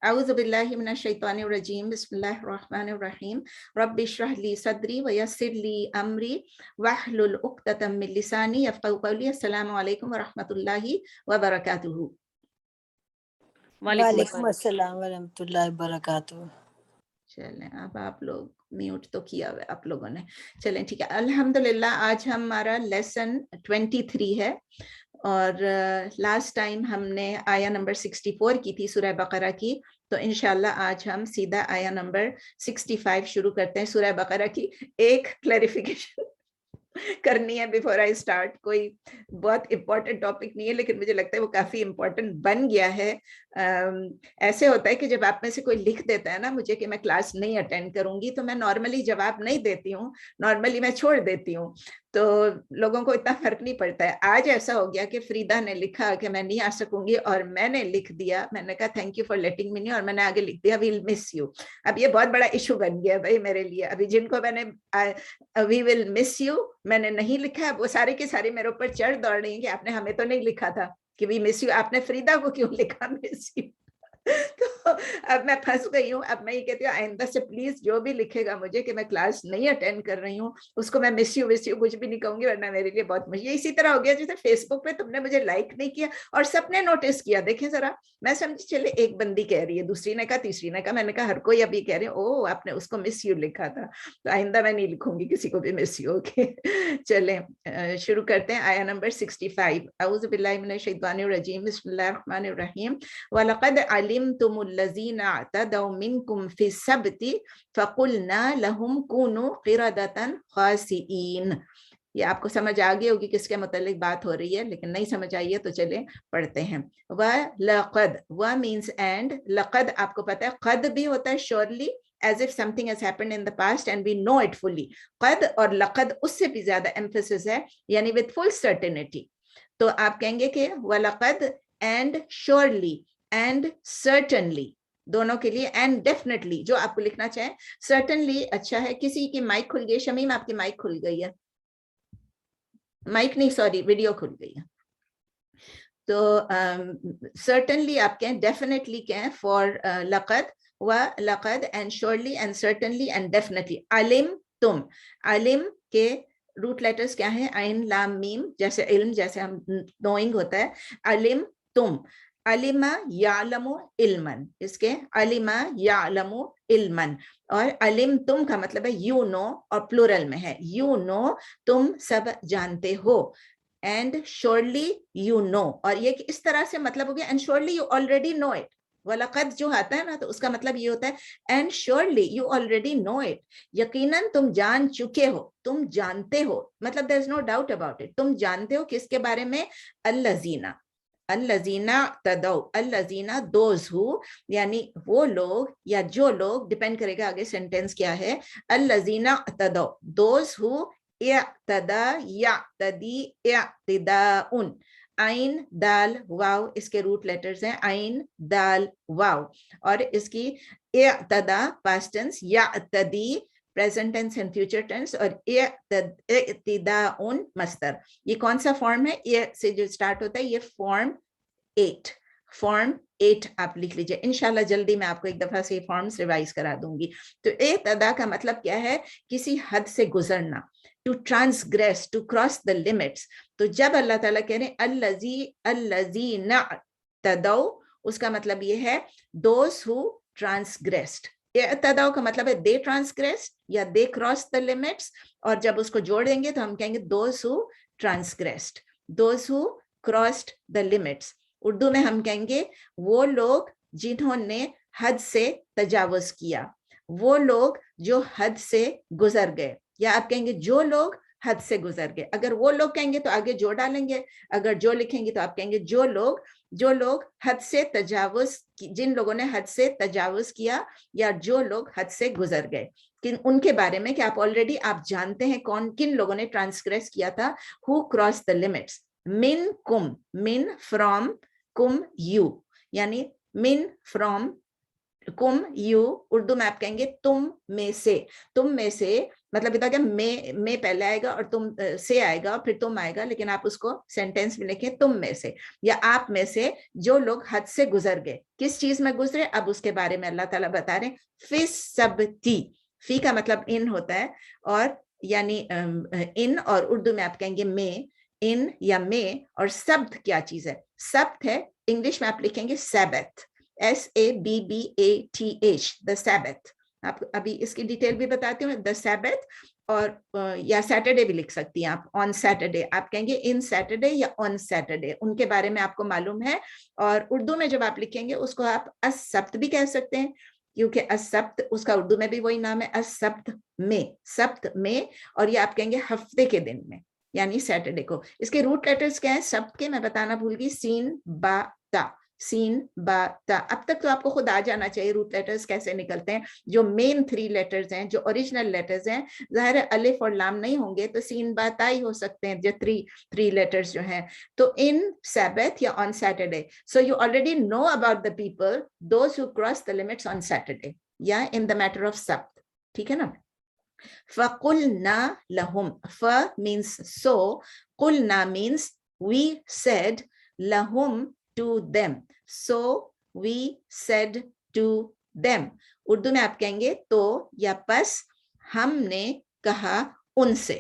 اعوذ باللہ من الشیطان الرجیم بسم اللہ الرحمن الرحیم رب اشرح لی صدری ویسر لی امری واحلل عقدۃ من لسانی یفقہوا قولی. السلام علیکم ورحمۃ اللہ وبرکاتہ. وعلیکم السلام ورحمۃ اللہ وبرکاتہ. چلیں اب آپ لوگ میوٹ تو کیا ہوا آپ لوگوں نے. چلیں ٹھیک ہے. الحمدللہ آج ہمارا لیسن 23 ہے اور لاسٹ ٹائم ہم نے آیا نمبر 64 کی تھی سورہ بقرہ کی. تو انشاءاللہ آج ہم سیدھا آیا نمبر 65 شروع کرتے ہیں سورہ بقرہ کی. ایک کلیریفیکیشن کرنی ہے بیفور آئی اسٹارٹ. کوئی بہت امپورٹنٹ ٹاپک نہیں ہے لیکن مجھے لگتا ہے وہ کافی امپورٹنٹ بن گیا ہے. ایسے ہوتا ہے کہ جب آپ میں سے کوئی لکھ دیتا ہے نا مجھے کہ میں کلاس نہیں اٹینڈ کروں گی تو میں نارملی جواب نہیں دیتی ہوں, نارملی میں چھوڑ دیتی ہوں, تو لوگوں کو اتنا فرق نہیں پڑتا ہے. آج ایسا ہو گیا کہ فریدہ نے لکھا کہ میں نہیں آ سکوں گی اور میں نے لکھ دیا, میں نے کہا تھینک یو فار لیٹنگ می نو, اور میں نے آگے لکھ دیا ویل مس یو. اب یہ بہت بڑا ایشو بن گیا بھائی میرے لیے. ابھی جن کو میں نے وی ول مس یو میں نے نہیں لکھا, وہ سارے کے سارے میرے اوپر چڑھ دوڑ رہی ہیں کہ آپ نے ہمیں تو نہیں لکھا تھا کہ وی مس یو, آپ نے فریدہ کو کیوں لکھا مس یو. تو اب میں پھنس گئی ہوں. اب میں یہ کہتی ہوں آئندہ سے پلیز جو بھی لکھے گا مجھے کہ میں کلاس نہیں اٹینڈ کر رہی ہوں اس کو میں مس یو کچھ بھی نہیں کہوں گی, ورنہ میرے لیے بہت مشکل. اسی طرح ہو گیا جیسے فیس بک پہ تم نے مجھے لائک نہیں کیا اور سب نے نوٹس کیا. دیکھیں ذرا, میں سمجھی چلے ایک بندی کہہ رہی ہے, دوسری نے کہا, تیسری نے کہا, میں نے کہا ہر کوئی ابھی کہہ رہے ہیں او آپ نے اس کو مس یو لکھا تھا, تو آئندہ میں نہیں لکھوں گی کسی کو بھی مس یو. اوکے چلیں شروع کرتے ہیں آیا نمبر 65. اعوذ باللہ من الشیطان الرجیم بسم اللہ الرحمن الرحیم وَلَقَدْ عَلِمْتُمُ الَّذِينَ اعْتَدَوْا مِنْكُمْ فِي السَّبْتِ فَقُلْنَا لَهُمْ كُونُوا قِرَدَةً خَاسِئِينَ. یہ آپ کو سمجھ آ گئی ہوگی کس کے متعلق بات ہو رہی ہے, لیکن نہیں سمجھ آئی ہے تو چلیں پڑھتے ہیں. وَلَقَدْ و means and, لقد آپ کو پتا ہے قد بھی ہوتا ہے surely as if something has happened in the past and we know it fully. قد اور لقد اس سے بھی زیادہ emphasis ہے, یعنی with full certainty. تو آپ کہیں گے کہ وَلَقَدْ and surely and certainly دونوں کے لیے, and definitely جو آپ کو لکھنا چاہیں. certainly اچھا ہے. کسی کی مائک کھل گئی, شمیم آپ کی مائک کھل گئی ہے, مائک نہیں سوری ویڈیو کھل گئی ہے. تو certainly آپ کہیں, definitely کہیں for لقد و لقد and surely and certainly and definitely. علم تم, علم کے روٹ لیٹرز کیا ہیں؟ عین لام میم, جیسے علم جیسے ہم knowing ہوتا ہے. علم تم, علم یعلم علما, اس کے علم یعلم علما, اور علم تم کا مطلب ہے یو نو, اور پلورل میں ہے یو نو, تم سب جانتے ہو. اینڈ surely you know, اور یہ کہ اس طرح سے مطلب ہو گیا and surely you already know it. وَلَقَدْ جو آتا ہے نا تو اس کا مطلب یہ ہوتا ہے and surely you already know it, یقیناً تم جان چکے ہو, تم جانتے ہو, مطلب there is no doubt about it, تم جانتے ہو کس کے بارے میں؟ الذین, الذین اعتدوا, الذین those who, یعنی وہ لوگ یا جو لوگ, ڈیپینڈ کرے گا آگے سینٹینس کیا ہے. الذین اعتدوا, those who اعتدا یعتدی اعتداء, عین دال واو اس کے روٹ لیٹرز ہیں, عین دال واو, اور اس کی اعتدا پاسٹ ٹینس, یعتدی present tense and future tense, اور اعتداء مصدر. یہ کون سا فارم ہے؟ یہ سے جو سٹارٹ ہوتا ہے یہ فارم 8, فارم 8 آپ لکھ لیجئے. انشاءاللہ جلدی میں آپ کو ایک دفعہ سے فارمز ریوائز کرا دوں گی. تو اعتدا کا مطلب کیا ہے؟ کسی حد سے گزرنا, to transgress, to cross the limits. تو جب اللہ تعالیٰ کہہ رہے ہیں الذین اعتدوا, اس کا مطلب یہ ہے those who transgressed. اعتدوا کا مطلب ہے they transgressed یا they crossed the limits, اور جب اس کو جوڑ دیں گے تو ہم کہیں گے those who transgressed, those who crossed the limits. Urdu میں ہم کہیں گے وہ لوگ جنہوں نے حد سے تجاوز کیا, وہ لوگ جو حد سے گزر گئے, یا آپ کہیں گے جو لوگ حد سے گزر گئے. اگر وہ لوگ کہیں گے تو آگے جو ڈالیں گے, اگر جو لکھیں گے تو آپ کہیں گے جو لوگ حد سے تجاوز, جن لوگوں نے حد سے تجاوز کیا یا جو لوگ حد سے گزر گئے. ان کے بارے میں کہ آپ آلریڈی آپ جانتے ہیں کن لوگوں نے ٹرانسگریس کیا تھا. who crossed the limits. من کم, من فرام, کم یو, یعنی من فرام कुम यू, उर्दू में आप कहेंगे तुम में से। तुम में से मतलब इतना क्या, मैं पहले आएगा और तुम से आएगा और फिर तुम आएगा, लेकिन आप उसको सेंटेंस में लिखें तुम में से या आप में से जो लोग हद से गुजर गए। किस चीज में गुजरे, अब उसके बारे में अल्लाह ताला बता रहे हैं। फिस सबती, फी का मतलब इन होता है, और यानी इन, और उर्दू में आप कहेंगे में, इन या में। और सब्त क्या चीज है, सब्त है, इंग्लिश में आप लिखेंगे सैबथ, SABBATH, द सैबथ। आप अभी इसकी डिटेल भी बताती हूँ, द सैबथ। और या सैटरडे भी लिख सकती हैं आप, ऑन सैटरडे आप कहेंगे इन सैटरडे या ऑन सैटरडे, उनके बारे में आपको मालूम है। और उर्दू में जब आप लिखेंगे उसको आप असब्त भी कह सकते हैं, क्योंकि असब्त उसका उर्दू में भी वही नाम है, असब्त में, सब्त में। और ये आप कहेंगे हफ्ते के दिन में, यानी सैटरडे को। इसके रूट लेटर्स क्या है सब्त के, मैं बताना भूल गई, सीन बा ता, सीन बा ता। अब तक तो आपको खुद आ जाना चाहिए रूट लेटर्स कैसे निकलते हैं। जो मेन 3 लेटर्स हैं, जो ओरिजिनल लेटर्स हैं, जाहिर है अलिफ और लाम नहीं होंगे तो सीन बा ता ही हो सकते हैं, जो 3 लेटर्स जो हैं। तो इन सैबथ या on Saturday, so you already know about the people those who cross the limits on Saturday या इन द मैटर ऑफ सब्त, ठीक है ना। फकुलना लहुम, फ मीन्स सो, कुलना means we said, lahum to them, so we said to them। Urdu में आप कहेंगे तो या पस, हमने कहा उनसे,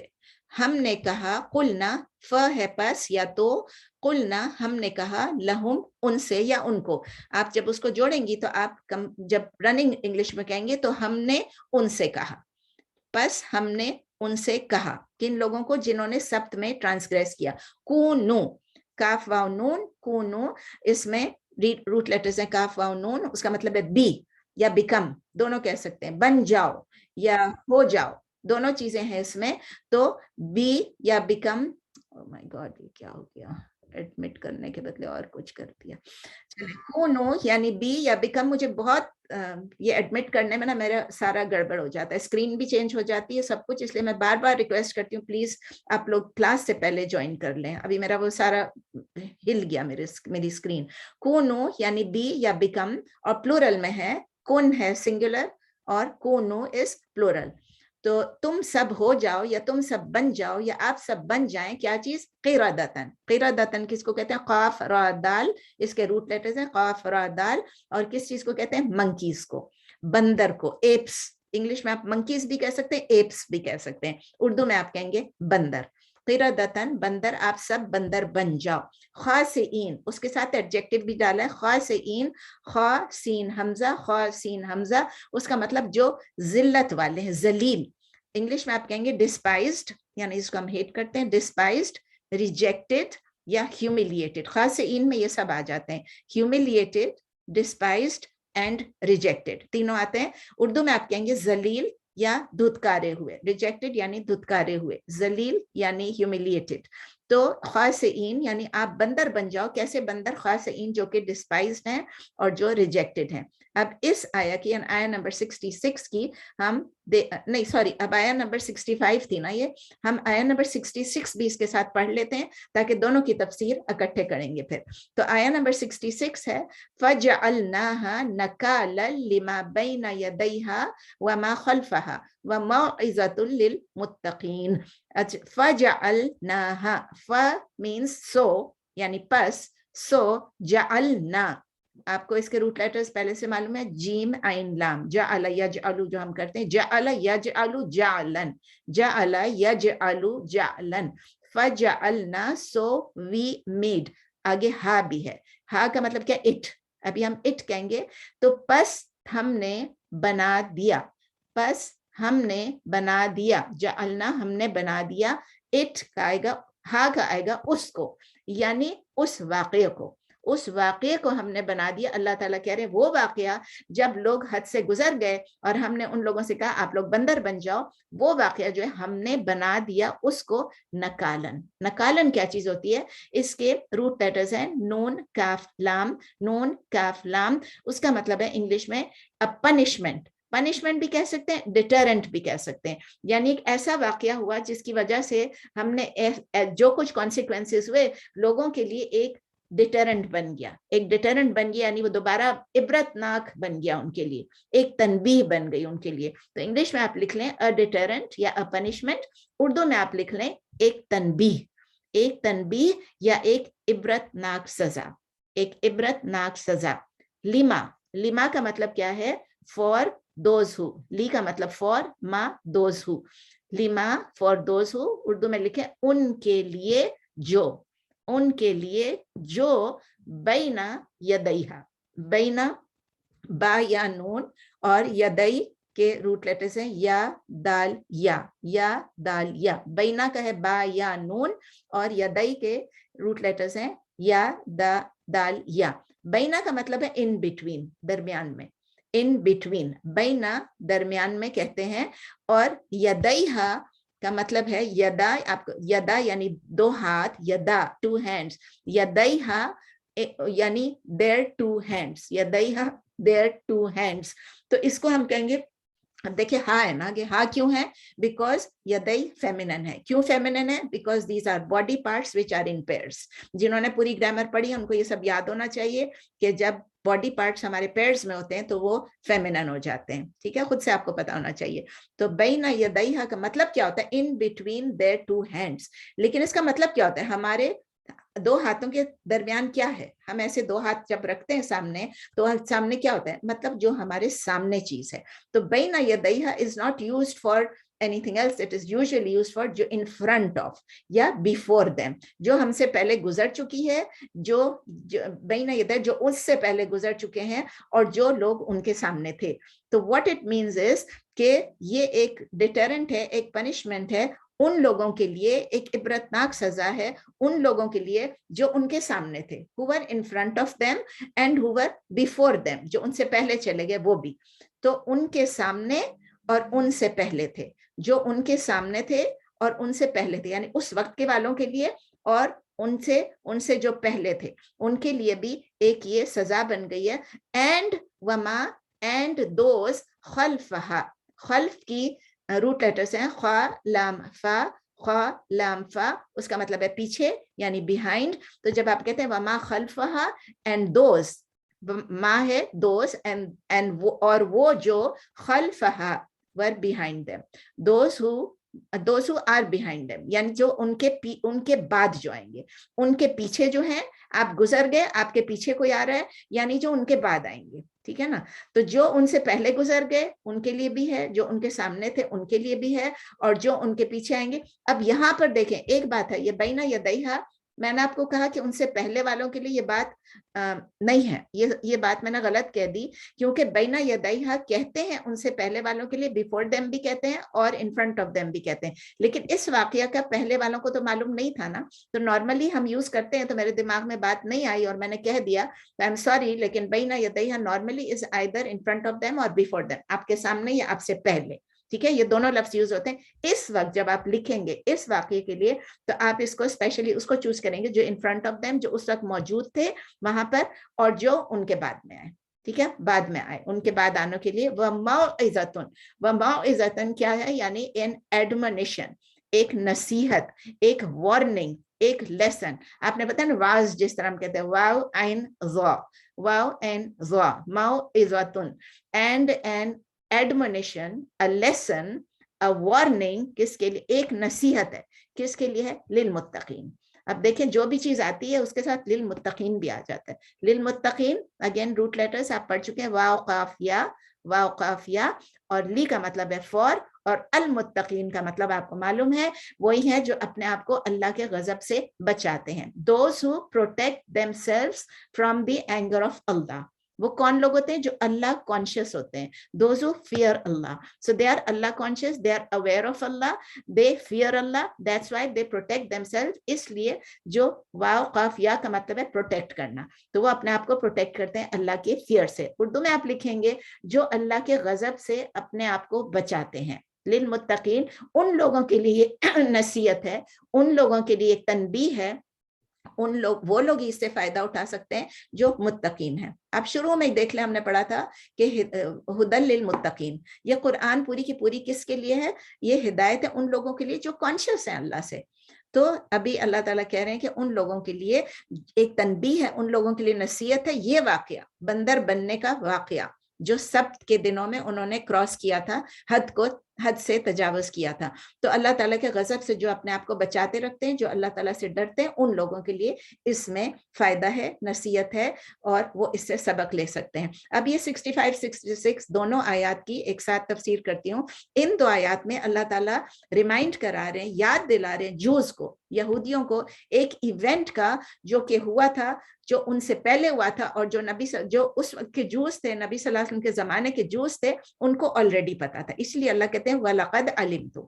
हमने कहा, कुलना फ है पस या तो, कुलना हमने कहा, लहुम उनसे या उनको। आप जब उसको जोड़ेंगी तो आप जब रनिंग इंग्लिश में कहेंगे तो हमने उनसे कहा, बस हमने उनसे कहा। किन लोगों को, जिन्होंने सब्त में ट्रांसग्रेस किया। कूनू, काफ वाव नून, कूनू, इसमें रूट लेटर्स हैं काफ वाव नून, उसका मतलब है बी या बिकम, दोनों कह सकते हैं। बन जाओ या हो जाओ, दोनों चीजें हैं इसमें। तो बी या बिकम, ओह माय गॉड ये क्या हो गया, एडमिट करने के बदले और कुछ कर दिया। नो यानी बी या बिकम, मुझे बहुत ये एडमिट करने में ना मेरा सारा गड़बड़ हो जाता है, स्क्रीन भी चेंज हो जाती है सब कुछ, इसलिए मैं बार बार रिक्वेस्ट करती हूँ प्लीज आप लोग क्लास से पहले ज्वाइन कर लें। अभी मेरा वो सारा हिल गया मेरी स्क्रीन। कूनो यानी बी या बिकम, और प्लूरल में है, कुन है सिंगुलर और कूनो इज प्लूरल। तो तुम सब हो जाओ या तुम सब बन जाओ या आप सब बन जाएं, क्या चीज, क़िरादतन। क़िरादतन किसको कहते हैं, क़ाफ रा दाल, इसके रूट लेटर्स हैं क़ाफ रा दाल। और किस चीज को कहते हैं, मंकीज को, बंदर को, एप्स। इंग्लिश में आप मंकीज भी कह सकते हैं, एप्स भी कह सकते हैं, उर्दू में आप कहेंगे बंदर। क़िरादतन बंदर, आप सब बंदर बन जाओ। ख़ासिईन, उसके साथ एडजेक्टिव भी डाला है, ख़ासिईन, ख़ा सीन हमजा, ख़ा सीन हमजा, उसका मतलब जो जिल्लत वाले हैं, जलील। इंग्लिश में आप कहेंगे डिस्पाइज्ड, यानी इसको हम हेट करते हैं, डिस्पाइज्ड, रिजेक्टेड या ह्यूमिलिएटेड। खास इन में ये सब आ जाते हैं, ह्यूमिलिएटेड, डिस्पाइज्ड एंड रिजेक्टेड, तीनों आते हैं। उर्दू में आप कहेंगे जलील या धुतकारे हुए, रिजेक्टेड यानी धुतकारे हुए, जलील यानी ह्यूमिलिएटेड। तो खासिन यानी आप बंदर बन जाओ, कैसे बंदर, खासिन जो कि डिस्पाइज्ड हैं और जो रिजेक्टेड हैं। अब इस आया की, आया नंबर 66 की हम नहीं सॉरी, अब आया नंबर 65 थी ना ये, हम आया नंबर 66 भी इसके साथ पढ़ लेते हैं ताकि दोनों की तफसीर इकट्ठे करेंगे फिर। तो आया नंबर 66 है, फजअलनाहा नकालन लिमा बैना यदैहा व मा खल्फहा व मौइज़तुल लिल मुत्तकीन। अच्छा, फजअलनाहा, फ मींस सो यानी पस, सो जअलना, आपको इसके रूट लेटर्स पहले से मालूम है, जीम आइन लाम, जअल यजअलु जो हम करते हैं, जअल यजअलु जालन, जअल यजअलु जालन, फजअलना सो वी मेड। आगे हा भी है, हा का मतलब क्या, इट। अभी हम इट कहेंगे तो पस हमने बना दिया, पस हमने बना दिया, जअलना हमने बना दिया, इट का आएगा, हा का आएगा उसको, यानी उस वाक़े को, उस वाक़े को हमने बना दिया। अल्लाह ताला कह रहे हैं वो वाक़या जब लोग हद से गुजर गए और हमने उन लोगों से कहा आप लोग बंदर बन जाओ, वो वाक़या जो है हमने बना दिया उसको नकालन। नकालन क्या चीज होती है, इसके रूट लेटर्स हैं नून काफ लाम, नून काफ लाम, उसका मतलब है इंग्लिश में अ पनिशमेंट, पनिशमेंट भी कह सकते हैं, डिटरेंट भी कह सकते हैं, यानी एक ऐसा वाकया हुआ जिसकी वजह से हमने जो कुछ कॉन्सिक्वेंसेस हुए लोगों के लिए एक डिटरेंट बन गया, एक डिटरेंट बन गया, यानी वो दोबारा इबरतनाक बन गया उनके लिए, एक तनबीह बन गई उनके लिए। तो इंग्लिश में आप लिख लें अ डिटरेंट या अ पनिशमेंट, उर्दू में आप लिख लें एक तनबीह, एक तनबीह या एक इबरतनाक सजा, एक इबरतनाक सजा। लिमा, लिमा का मतलब क्या है? फॉर दोज हु, ली का मतलब फॉर, मा those who, lima for those who, Urdu में लिखे उनके लिए जो, उनके लिए जो बैना यदैहा, बैना बा या नून और यदई के रूट लेटर्स हैं या दाल या दाल या, बैना का है बा या नून और यदई के रूट लेटर्स हैं या दाल या। बैना का मतलब है इन बिटवीन, दरमियान में, इन बिटवीन, बैना दरमियान में कहते हैं। और यदैहा का मतलब है यदा, आपको यदा यानी दो हाथ, यदा टू हैंड्स, यदैहा यानी देयर टू हैंड्स, यदैहा देयर टू हैंड्स। तो इसको हम कहेंगे, अब देखिए हा है ना, कि हा क्यों है? बिकॉज यदई फेमिनिन है। क्यों फेमिनिन है? Because these are body parts which are in pairs. जिन्होंने पूरी ग्रामर पढ़ी उनको ये सब याद होना चाहिए कि जब बॉडी पार्ट्स हमारे पेयर्स में होते हैं तो वो फेमिनिन हो जाते हैं, ठीक है, खुद से आपको पता होना चाहिए। तो बैना यदैहा का मतलब क्या होता है? In between their two hands. लेकिन इसका मतलब क्या होता है? हमारे दो हाथों के दरमियान क्या है? हम ऐसे दो हाथ जब रखते हैं सामने, तो सामने क्या होता है? मतलब जो हमारे सामने चीज है। तो बैना यदैहा is not used for anything else, it is usually used for जो in front of या before them, जो हमसे पहले गुजर चुकी है, जो बैना यदैहा जो उससे पहले गुजर चुके हैं और जो लोग उनके सामने थे। तो what it means is कि ये एक डिटरेंट है, एक पनिशमेंट है उन लोगों के लिए, एक इबरतनाक सजा है उन लोगों के लिए जो उनके सामने थे, who were in front of them and who were before them, जो उनसे पहले चले गए वो भी। तो उनके सामने और उनसे पहले थे, जो उनके सामने थे और उनसे पहले थे, यानी उस वक्त के वालों के लिए और उनसे जो पहले थे उनके लिए भी एक ये सजा बन गई है। एंड वमा, एंड दोज खल्फहा, खल्फ की रूट लेटर्स हैं ख्वा लाम फा, ख्वा लाम फा, उसका मतलब है पीछे यानी बिहाइंड। तो जब आप कहते हैं वमा खल्फहा एंड दोज, मा है दोज एंड वो, और वो जो खल्फहा or behind them, those who are behind them, यानी जो उनके बाद जो आएंगे, उनके पीछे जो है, आप गुजर गए आपके पीछे कोई आ रहा है, यानी जो उनके बाद आएंगे, ठीक है ना। तो जो उनसे पहले गुजर गए उनके लिए भी है, जो उनके सामने थे उनके लिए भी है, और जो उनके पीछे आएंगे। अब यहाँ पर देखें एक बात है, ये बैना यदैहा, मैंने आपको कहा कि उनसे पहले वालों के लिए ये बात नहीं है, ये बात मैंने गलत कह दी, क्योंकि बैना यदैहा कहते हैं उनसे पहले वालों के लिए, बिफोर देम भी कहते हैं और इन फ्रंट ऑफ देम भी कहते हैं। लेकिन इस वाकया का पहले वालों को तो मालूम नहीं था ना, तो नॉर्मली हम यूज करते हैं, तो मेरे दिमाग में बात नहीं आई और मैंने कह दिया, आई एम सॉरी, लेकिन बैना यदैहा normally is either in front of them और बिफोर देम, आपके सामने या आपसे पहले, ठीक है, ये दोनों लफ्ज यूज होते हैं। इस वक्त जब आप लिखेंगे इस वाक्य के लिए, तो आप इसको स्पेशली उसको चूज करेंगे जो इन फ्रंट ऑफ देम, जो उस वक्त मौजूद थे वहां पर, और जो उनके बाद में आए, ठीक है, बाद में आए, उनके बाद आने के लिए। वह मौइज़तुन, वह मौइज़तुन क्या है? यानी एन एडमोनिशन, एक नसीहत, एक वार्निंग, एक लेसन। आपने बताया ना वाज, जिस तरह हम कहते हैं वाव आइन ज़ा, वाव एन ज़ा, मौइज़तुन, and an admonition, a lesson, a warning, किसके लिए? एक नसीहत है, किसके लिए है? लिल मुत्तकीन। अब देखें जो भी चीज आती है उसके साथ लिल मुत्तकीन भी आ जाता है। लिल मुत्तकीन अगेन रूट लेटर्स आप पढ़ चुके हैं, वाव काफ या, वाव काफ या, और ली का मतलब है फॉर, और अल मुत्तकीन का मतलब आपको मालूम है, वही है जो अपने आप को अल्लाह के गजब से बचाते हैं। Those who protect themselves from the anger of Allah, वो कौन लोग होते हैं? जो अल्लाह कॉन्शियस होते हैं। Those who fear Allah, so they are Allah conscious, they are aware of Allah, they fear Allah, that's why they protect themselves. इसलिए जो वाव काफ या का मतलब है प्रोटेक्ट करना, तो वो अपने आप को प्रोटेक्ट करते हैं अल्लाह के फियर से। उर्दू में आप लिखेंगे जो अल्लाह के गजब से अपने आप को बचाते हैं। लिल मुत्तकीन, उन लोगों के लिए नसीहत है, उन लोगों के लिए तनबीह है, उन लोग, वो लोग इससे फायदा उठा सकते हैं जो मुत्तकीन है। अब शुरू में देख ले, हमने पढ़ा था कि हुदल लिल मुत्तकीन, ये कुरान पूरी की पूरी किसके लिए है? ये हिदायत है उन लोगों के लिए जो कॉन्शियस है अल्लाह से। تو ابھی اللہ تعالیٰ کہہ رہے ہیں کہ ان لوگوں کے لیے ایک تنبیہ ہے, ان لوگوں کے لیے نصیحت ہے. یہ واقعہ, بندر بننے کا واقعہ جو سبت کے دنوں میں انہوں نے کراس کیا تھا, حد سے تجاوز کیا تھا. تو اللہ تعالیٰ کے غضب سے جو اپنے آپ کو بچاتے رکھتے ہیں, جو اللہ تعالیٰ سے ڈرتے ہیں, ان لوگوں کے لیے اس میں فائدہ ہے, نصیحت ہے, اور وہ اس سے سبق لے سکتے ہیں. اب یہ 65 66 دونوں آیات کی ایک ساتھ تفسیر کرتی ہوں. ان دو آیات میں اللہ تعالیٰ ریمائنڈ کرا رہے ہیں, یاد دلا رہے ہیں جوز کو, یہودیوں کو, ایک ایونٹ کا جو کہ ہوا تھا, جو ان سے پہلے ہوا تھا, اور جو اس وقت کے جوز تھے, نبی صلی اللہ علیہ وسلم کے زمانے کے جوز تھے, ان کو آلریڈی پتا تھا. اس لیے اللہ کہتے ہیں وَلَقَدْ عَلِمْتُمْ,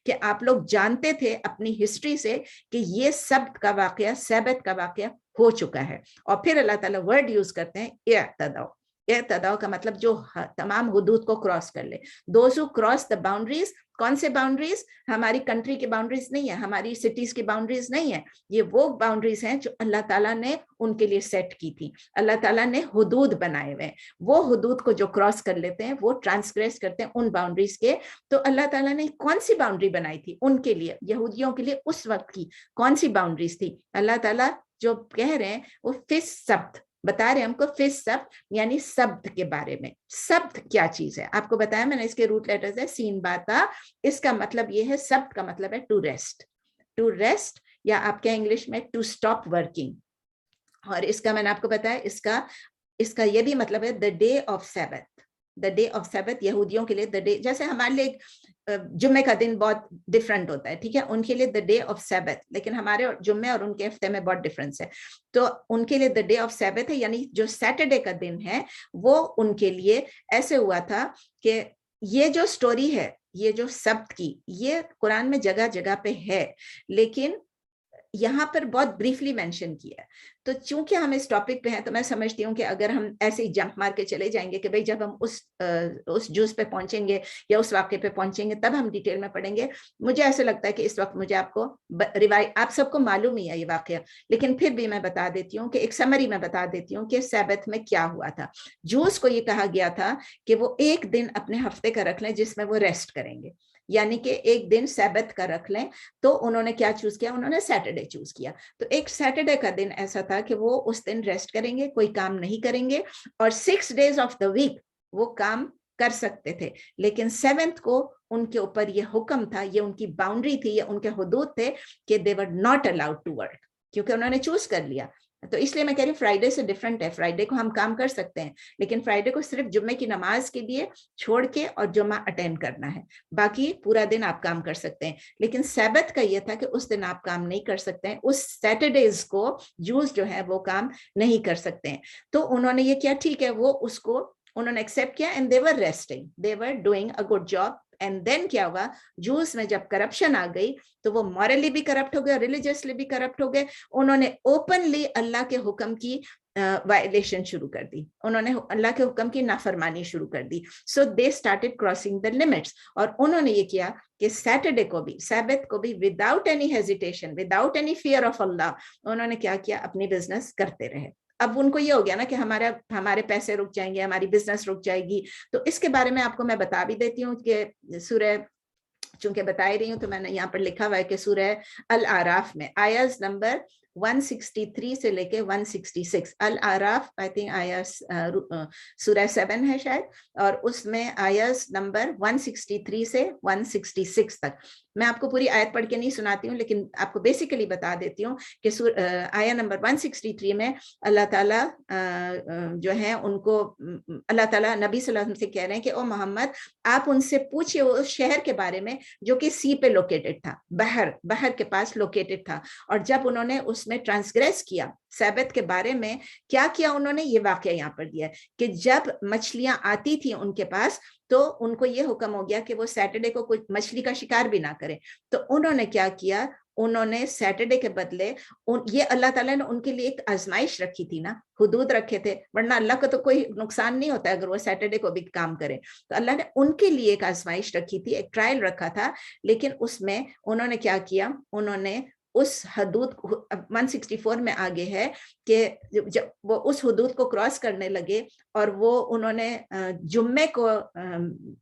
کہ آپ لوگ جانتے تھے اپنی ہسٹری سے کہ یہ سبت کا واقعہ, سبت کا واقعہ ہو چکا ہے. اور پھر اللہ تعالیٰ ورڈ یوز کرتے ہیں اعتدوا. اعتدوا کا مطلب جو تمام حدود کو کراس کر لے. Those who cross the boundaries. کون سے باؤنڈریز؟ ہماری کنٹری کی باؤنڈریز نہیں ہے, ہماری سٹیز کی باؤنڈریز نہیں ہے, یہ وہ باؤنڈریز ہیں جو اللہ تعالیٰ نے ان کے لیے سیٹ کی تھی. اللہ تعالیٰ نے حدود بنائے ہوئے, وہ حدود کو جو کراس کر لیتے ہیں وہ ٹرانسگریس کرتے ہیں ان باؤنڈریز کے. تو اللہ تعالیٰ نے کون سی باؤنڈری بنائی تھی ان کے لیے, یہودیوں کے لیے اس وقت کی کون سی باؤنڈریز تھی؟ اللہ تعالیٰ جو کہہ رہے ہیں وہ فس سبت بتا رہے ہیں ہم کو, فس سبت یعنی سبت کے بارے میں. سبت کیا چیز ہے آپ کو بتایا میں نے, اس کے روٹ لیٹرز ہے سین باتا. اس کا مطلب یہ ہے, سبت کا مطلب ہے ٹو ریسٹ. ٹو ریسٹ, یا آپ کے انگلش میں ٹو اسٹاپ ورکنگ. اور اس کا میں نے آپ کو بتایا, اس کا یہ بھی مطلب ہے دا ڈے آف سبت. دا ڈے آف سبت یہودیوں کے لیے دا ڈے, جیسے ہمارے لیے جمعے کا دن بہت ڈفرنٹ ہوتا ہے, ٹھیک ہے, ان کے لیے دا ڈے آف سبت, لیکن ہمارے جمعے اور ان کے ہفتے میں بہت ڈفرنس ہے. تو ان کے لیے دا ڈے آف سبت ہے, یعنی جو سیٹرڈے کا دن ہے وہ ان کے لیے ایسے ہوا تھا کہ یہ جو سٹوری ہے, یہ جو سبت کی, یہ قرآن میں جگہ جگہ پہ ہے, لیکن یہاں پر بہت بریفلی مینشن کیا ہے. تو چونکہ ہم اس ٹاپک پہ ہیں تو میں سمجھتی ہوں کہ اگر ہم ایسے ہی جمپ مار کے چلے جائیں گے کہ بھئی جب ہم اس جوز پہ پہنچیں گے یا اس واقعے پہ پہنچیں گے تب ہم ڈیٹیل میں پڑھیں گے. مجھے ایسے لگتا ہے کہ اس وقت مجھے آپ کو آپ سب کو معلوم ہی ہے یہ واقعہ, لیکن پھر بھی میں بتا دیتی ہوں کہ ایک سمری میں بتا دیتی ہوں کہ سبت میں کیا ہوا تھا. جوز کو یہ کہا گیا تھا کہ وہ ایک دن اپنے ہفتے کا رکھ لیں جس میں وہ ریسٹ کریں گے, یعنی کہ ایک دن سبت کا رکھ لیں. تو انہوں نے کیا چوز کیا؟ انہوں نے سیٹرڈے چوز کیا. تو ایک سیٹرڈے کا دن ایسا تھا کہ وہ اس دن ریسٹ کریں گے, کوئی کام نہیں کریں گے, اور 6 days آف دا ویک وہ کام کر سکتے تھے. لیکن 7th کو ان کے اوپر یہ حکم تھا, یہ ان کی باؤنڈری تھی, یہ ان کے حدود تھے کہ they were not allowed to work, کیونکہ انہوں نے چوز کر لیا. تو اس لیے میں کہہ رہی ہوں فرائیڈے سے ڈیفرنٹ ہے. فرائیڈے کو ہم کام کر سکتے ہیں, لیکن فرائیڈے کو صرف جمعے کی نماز کے لیے چھوڑ کے اور جمعہ اٹینڈ کرنا ہے, باقی پورا دن آپ کام کر سکتے ہیں. لیکن سبت کا یہ تھا کہ اس دن آپ کام نہیں کر سکتے ہیں, اس سیٹرڈیز کو جوز جو ہے وہ کام نہیں کر سکتے ہیں. تو انہوں نے یہ کیا, ٹھیک ہے, وہ اس کو انہوں نے ایکسیپٹ کیا, and they were resting, they were doing a good job. And then کیا ہوا, جوز میں جب کرپشن آ گئی تو وہ مورلی بھی کرپٹ ہو گئے, ریلیجیسلی بھی کرپٹ ہو گئے. انہوں نے اوپنلی اللہ کے حکم کی وائلیشن شروع کر دی, انہوں نے اللہ کے حکم کی نافرمانی شروع کر دی. So they started crossing the limits. اور انہوں نے یہ کیا کہ سیٹرڈے کو بھی, سبت کو بھی, without any hesitation, without any fear of Allah, انہوں نے کیا کیا, اپنی بزنس کرتے رہے. اب ان کو یہ ہو گیا نا کہ ہمارے پیسے رک جائیں گے, ہماری بزنس رک جائے گی. تو اس کے بارے میں آپ کو میں بتا بھی دیتی ہوں کہ سورہ, چونکہ بتا ہی رہی ہوں تو میں نے یہاں پر لکھا ہوا ہے کہ سورہ الاعراف میں آیت نمبر 163 سے لے کے 166, الاعراف آئی تھنک آیت سورہ 7 ہے شاید, اور اس میں آیت نمبر 163 سے 166 تک. میں آپ کو پوری آیت پڑھ کے نہیں سناتی ہوں, لیکن آپ کو بیسیکلی بتا دیتی ہوں کہ آیت نمبر 163 میں اللہ تعالیٰ جو ہے ان کو, اللہ تعالیٰ نبی صلی اللہ علیہ وسلم سے کہہ رہے ہیں کہ او محمد آپ ان سے پوچھئے اس شہر کے بارے میں جو کہ سی پہ لوکیٹڈ تھا, بحر کے پاس لوکیٹڈ تھا. اور جب انہوں نے اس میں ٹرانسگریس کیا سبت کے بارے میں, کیا کیا انہوں نے, یہ واقعہ یہاں پر دیا ہے کہ جب مچھلیاں آتی تھیں ان کے پاس تو ان کو یہ حکم ہو گیا کہ وہ سیٹرڈے کو کوئی مچھلی کا شکار بھی نہ کریں. تو انہوں نے کیا کیا, انہوں نے سیٹرڈے کے بدلے, یہ اللہ تعالیٰ نے ان کے لیے ایک آزمائش رکھی تھی نا, حدود رکھے تھے, ورنہ اللہ کو تو کوئی نقصان نہیں ہوتا اگر وہ سیٹرڈے کو بھی کام کریں. تو اللہ نے ان کے لیے ایک آزمائش رکھی تھی, ایک ٹرائل رکھا تھا. لیکن اس میں انہوں نے کیا کیا, انہوں نے उस हदूद 164 में आगे है कि जब वो उस हदूद को क्रॉस करने लगे और वो उन्होंने जुम्मे को